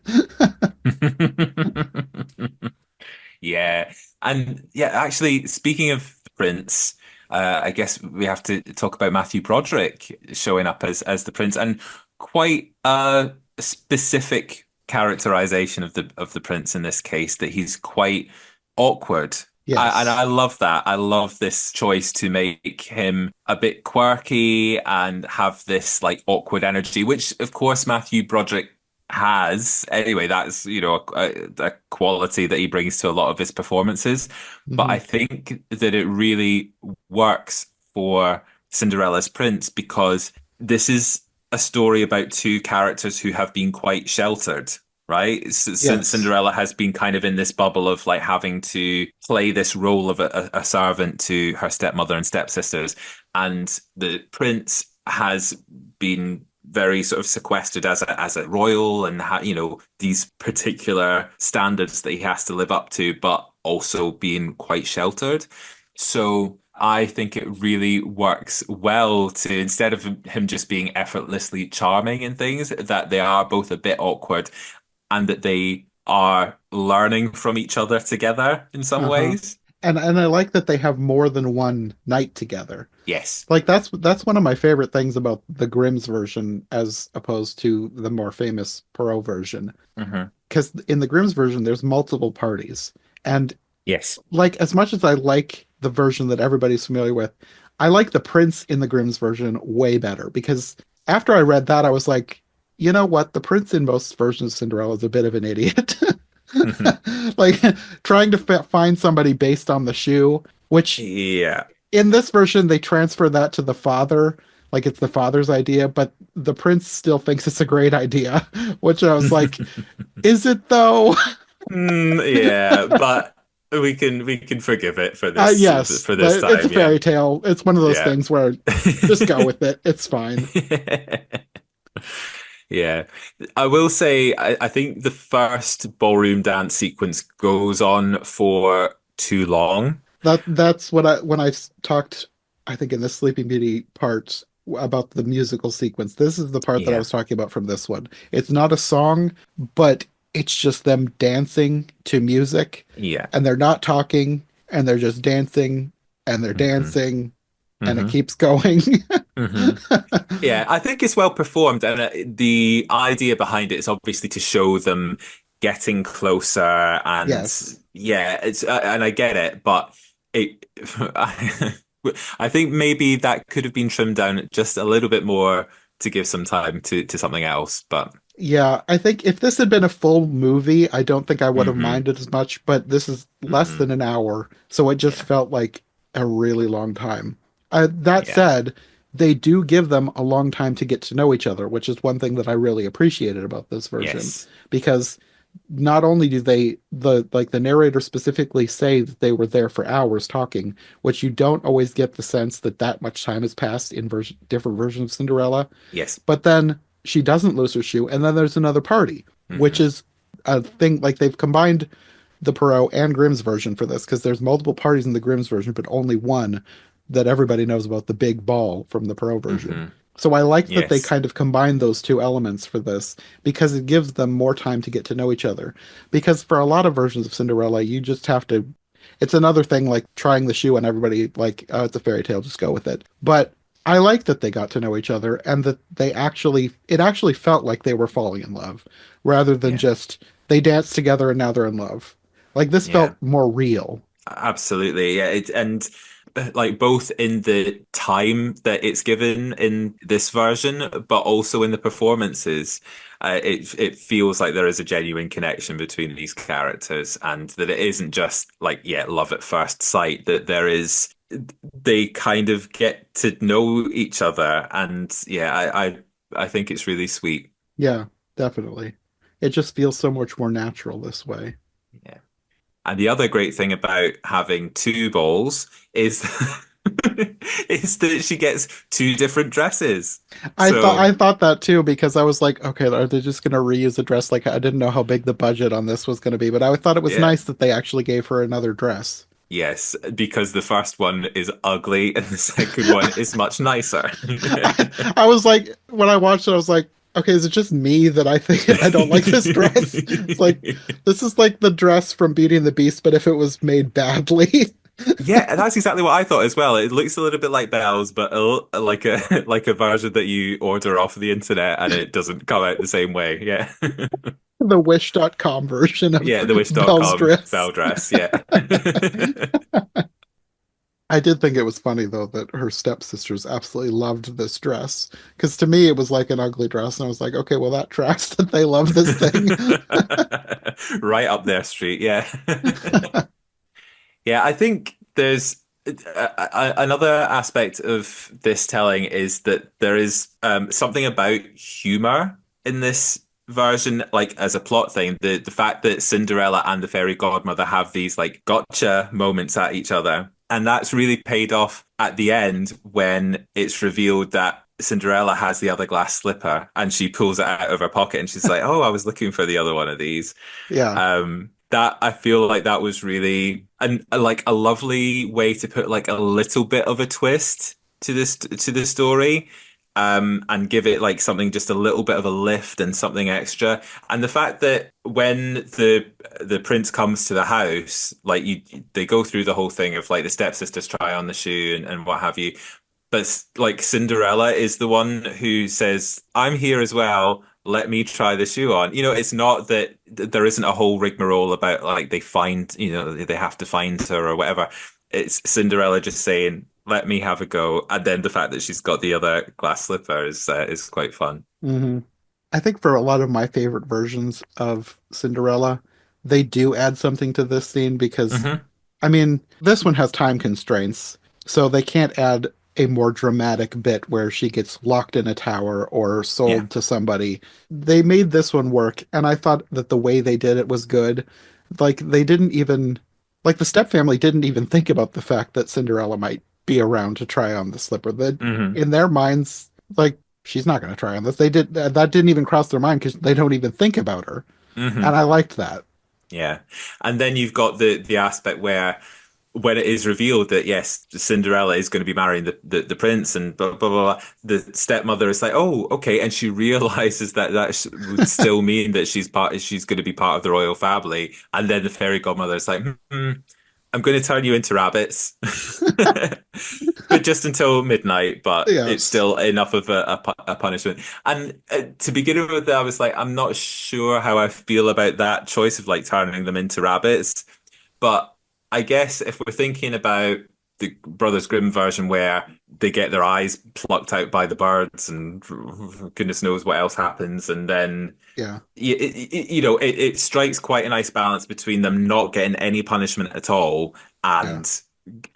Yeah. And yeah, actually, speaking of the prince, I guess we have to talk about Matthew Broderick showing up as the prince and quite a specific characterization of the prince in this case, that he's quite awkward. And Yes. I love that. I love this choice to make him a bit quirky and have this like awkward energy, which of course Matthew Broderick has. Anyway, that's, a quality that he brings to a lot of his performances. But Hmm. I think that it really works for Cinderella's prince because this is a story about two characters who have been quite sheltered, right? Yes. Cinderella has been kind of in this bubble of like having to play this role of a servant to her stepmother and stepsisters, and the prince has been very sort of sequestered as a royal and these particular standards that he has to live up to, but also being quite sheltered. So I think it really works well to, instead of him just being effortlessly charming in things, that they are both a bit awkward and that they are learning from each other together in some Uh-huh. ways. And I like that they have more than one night together. Yes. Like that's one of my favorite things about the Grimm's version as opposed to the more famous Perrault version. Hmm. Because in the Grimm's version, there's multiple parties. And Yes. like as much as I like the version that everybody's familiar with, I like the prince in the Grimm's version way better because after I read that, I was like, you know what? The prince in most versions of Cinderella is a bit of an idiot. Hmm. Like trying to find somebody based on the shoe, which Yeah. in this version they transfer that to the father, like it's the father's idea, but the prince still thinks it's a great idea, which I was like, is it though? Yeah, but we can forgive it Yes, for this but it's a time, yeah. fairy tale. It's one of those Yeah. things where just go with it. It's fine. Yeah. I will say I think the first ballroom dance sequence goes on for too long. That's what I when I talked, I think in the Sleeping Beauty part about the musical sequence. This is the part that I Yeah. was talking about from this one. It's not a song, but it's just them dancing to music, Yeah. and they're not talking, and they're just dancing, and they're Hmm. dancing, and it Hmm. keeps going. Hmm. Yeah, I think it's well performed, and the idea behind it is obviously to show them getting closer, and Yes. yeah, it's and I get it, but it, I, I think maybe that could have been trimmed down just a little bit more to give some time to something else, but Yeah, I think if this had been a full movie, I don't think I would have hmm minded as much, but this is less hmm than an hour, so it just yeah, felt like a really long time. That yeah, said, they do give them a long time to get to know each other, which is one thing that I really appreciated about this version, yes, because not only do the narrator specifically say that they were there for hours talking, which you don't always get the sense that that much time has passed in different versions of Cinderella. yes, But then she doesn't lose her shoe, and then there's another party, which hmm is a thing like they've combined the Perot and Grimm's version for this because there's multiple parties in the Grimm's version, but only one that everybody knows about, the big ball from the Perot version. hmm So I like that they yes, kind of combine those two elements for this because it gives them more time to get to know each other. Because for a lot of versions of Cinderella, you just have to. It's another thing like trying the shoe and everybody like, oh, it's a fairy tale, just go with it. But I like that they got to know each other and that it actually felt like they were falling in love rather than yeah, just they danced together and now they're in love. Like this yeah. felt more real. Absolutely, yeah. And like both in the time that it's given in this version, but also in the performances, it feels like there is a genuine connection between these characters, and that it isn't just like, yeah, love at first sight. That they kind of get to know each other, and yeah, I think it's really sweet. Yeah, definitely. It just feels so much more natural this way. Yeah. And the other great thing about having two balls is is that she gets two different dresses. I So thought that too because I was like, okay, are they just gonna reuse a dress? Like I didn't know how big the budget on this was gonna be, but I thought it was yeah, nice that they actually gave her another dress. yes, because the first one is ugly and the second one is much nicer. I was like, when I watched it, I was like, okay, is it just me that I think I don't like this dress? It's like this is like the dress from Beauty and the Beast, but if it was made badly. Yeah, that's exactly what I thought as well. It looks a little bit like Belle's, but like a like a version that you order off the internet and it doesn't come out the same way. Yeah. The Wish.com version of Yeah, the Belle's Wish.com dress. bell dress. Yeah. I did think it was funny though that her stepsisters absolutely loved this dress because to me it was like an ugly dress, and I was like, okay, well that tracks that they love this thing. Right up their street. Yeah. Yeah, I think there's another aspect of this telling is that there is something about humor in this version, like as a plot thing. The fact that Cinderella and the fairy godmother have these like gotcha moments at each other, and that's really paid off at the end when it's revealed that Cinderella has the other glass slipper and she pulls it out of her pocket and she's like, "Oh, I was looking for the other one of these." Yeah, That I feel like that was really like a lovely way to put like a little bit of a twist to the story, and give it like something just a little bit of a lift and something extra. And the fact that when the prince comes to the house, like they go through the whole thing of like the stepsisters try on the shoe and what have you. But like Cinderella is the one who says, "I'm here as well. Let me try the shoe on." It's not that there isn't a whole rigmarole about like they find, they have to find her or whatever. It's Cinderella just saying, "Let me have a go," and then the fact that she's got the other glass slipper is quite fun. hmm I think for a lot of my favorite versions of Cinderella, they do add something to this scene because Hmm. I mean, this one has time constraints, so they can't add a more dramatic bit where she gets locked in a tower or Yeah. sold to somebody. They made this one work, and I thought that the way they did it was good. Like, they didn't even, like, the stepfamily didn't even think about the fact that Cinderella might be around to try on the slipper. That Hmm. in their minds, like, she's not going to try on this. They did that didn't even cross their mind because they don't even think about her, and Hmm. I liked that. Yeah. And then you've got the aspect where when it is revealed that yes, Cinderella is going to be marrying the prince and blah, blah, blah, blah, the stepmother is like, "Oh, okay," and she realizes that would still mean that she's going to be part of the royal family, and then the fairy godmother is like, "I'm going to turn you into rabbits." But just until midnight, but it's Yes. still enough of a punishment. And to begin with, I was like, I'm not sure how I feel about that choice of like turning them into rabbits. But I guess if we're thinking about the Brothers Grimm version where they get their eyes plucked out by the birds and goodness knows what else happens, and then Yeah. it strikes quite a nice balance between them not getting any punishment at all Yeah.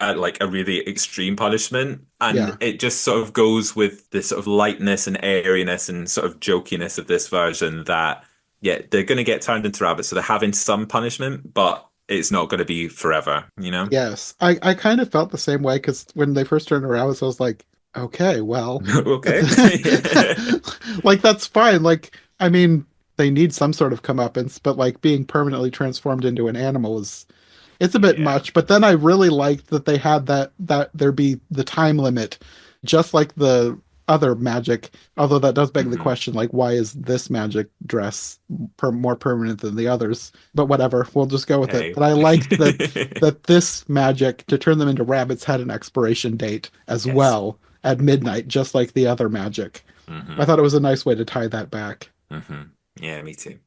and like a really extreme punishment. And Yeah. it just sort of goes with this sort of lightness and airiness and sort of jokiness of this version that, yeah, they're going to get turned into rabbits. So they're having some punishment, but it's not going to be forever, you know? Yes, I kind of felt the same way because when they first turned around, I was like, okay, well, Okay. like that's fine. Like, I mean, they need some sort of comeuppance, but like being permanently transformed into an animal is it's a bit Yeah. much. But then I really liked that they had that there be the time limit, just like the other magic. Although that does beg the Hmm. question, like, why is this magic dress more permanent than the others? But whatever, we'll just go with it. Hey. But I liked that this magic to turn them into rabbits had an expiration date as Yes. well at midnight, just like the other magic. I Hmm. thought it was a nice way to tie that back. Hmm. Yeah, me too.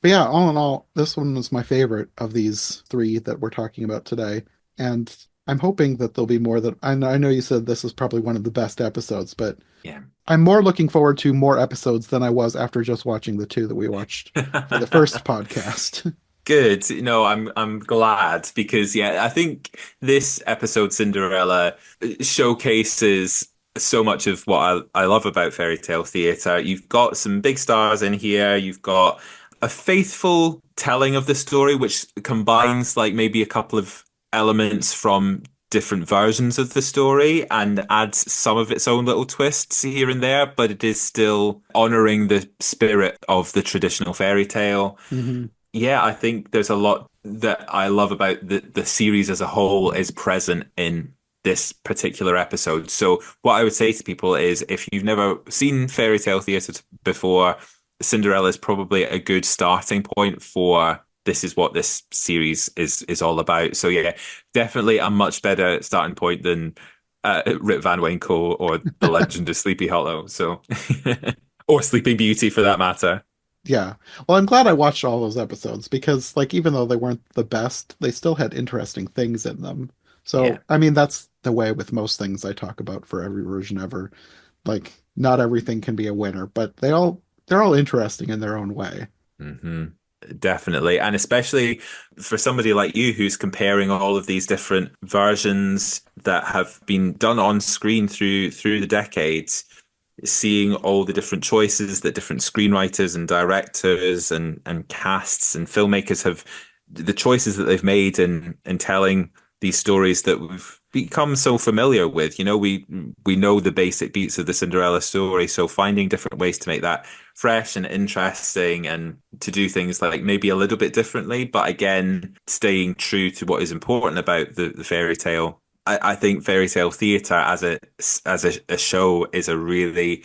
But yeah, all in all, this one was my favorite of these three that we're talking about today. And I'm hoping that there'll be more that I know you said this is probably one of the best episodes, but Yeah. I'm more looking forward to more episodes than I was after just watching the two that we watched for the first podcast. Good. No, I'm glad because yeah, I think this episode Cinderella showcases so much of what I love about fairy tale theatre. You've got some big stars in here. You've got a faithful telling of the story, which combines like maybe a couple of elements from different versions of the story and adds some of its own little twists here and there, but it is still honoring the spirit of the traditional fairy tale. hmm Yeah, I think there's a lot that I love about the series as a whole is present in this particular episode. So what I would say to people is if you've never seen fairy tale theatre before, Cinderella is probably a good starting point for this is what this series is all about. So yeah, definitely a much better starting point than Rip Van Winkle or The Legend of Sleepy Hollow. So or Sleeping Beauty for that matter. Yeah. Well, I'm glad I watched all those episodes because, like, even though they weren't the best, they still had interesting things in them. Yeah. So, I mean, that's the way with most things I talk about for every version ever. Like, not everything can be a winner, but they're all interesting in their own way. Hmm. Definitely. And especially for somebody like you who's comparing all of these different versions that have been done on screen through the decades, seeing all the different choices that different screenwriters and directors and casts and filmmakers have, the choices that they've made in telling these stories that we've become so familiar with. You know, we know the basic beats of the Cinderella story, so finding different ways to make that fresh and interesting and to do things like maybe a little bit differently, but again, staying true to what is important about the fairy tale. I think fairy tale theater as a show is a really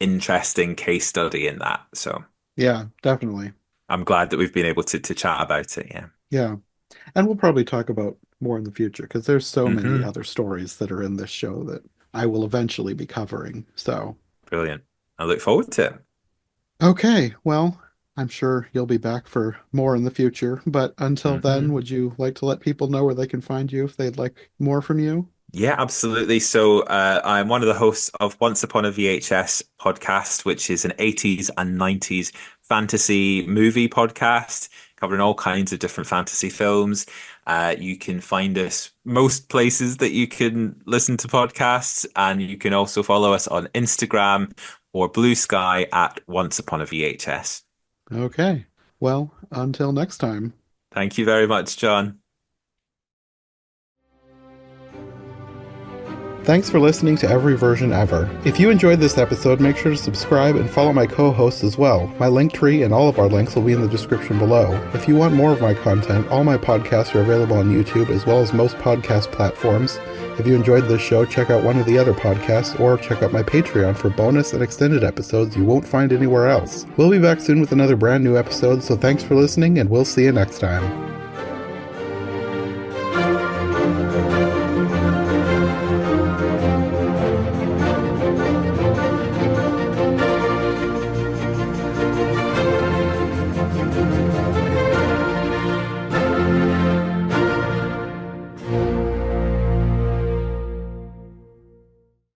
interesting case study in that. So Yeah, definitely. I'm glad that we've been able to chat about it. Yeah. Yeah. And we'll probably talk about more in the future because there's so many Hmm. other stories that are in this show that I will eventually be covering. So, Brilliant. I look forward to it. okay, well, I'm sure you'll be back for more in the future, but until then, Hmm. would you like to let people know where they can find you if they'd like more from you? Yeah, absolutely. So I'm one of the hosts of Once Upon a VHS podcast, which is an 80s and 90s fantasy movie podcast covering all kinds of different fantasy films. You can find us most places that you can listen to podcasts, and you can also follow us on Instagram or Blue Sky at Once Upon a VHS. Okay, well, until next time. Thank you very much, John. Thanks for listening to Every Version Ever. If you enjoyed this episode, make sure to subscribe and follow my co-hosts as well. My link tree and all of our links will be in the description below. If you want more of my content, all my podcasts are available on YouTube as well as most podcast platforms. If you enjoyed this show, check out one of the other podcasts or check out my Patreon for bonus and extended episodes you won't find anywhere else. We'll be back soon with another brand new episode, so thanks for listening and we'll see you next time.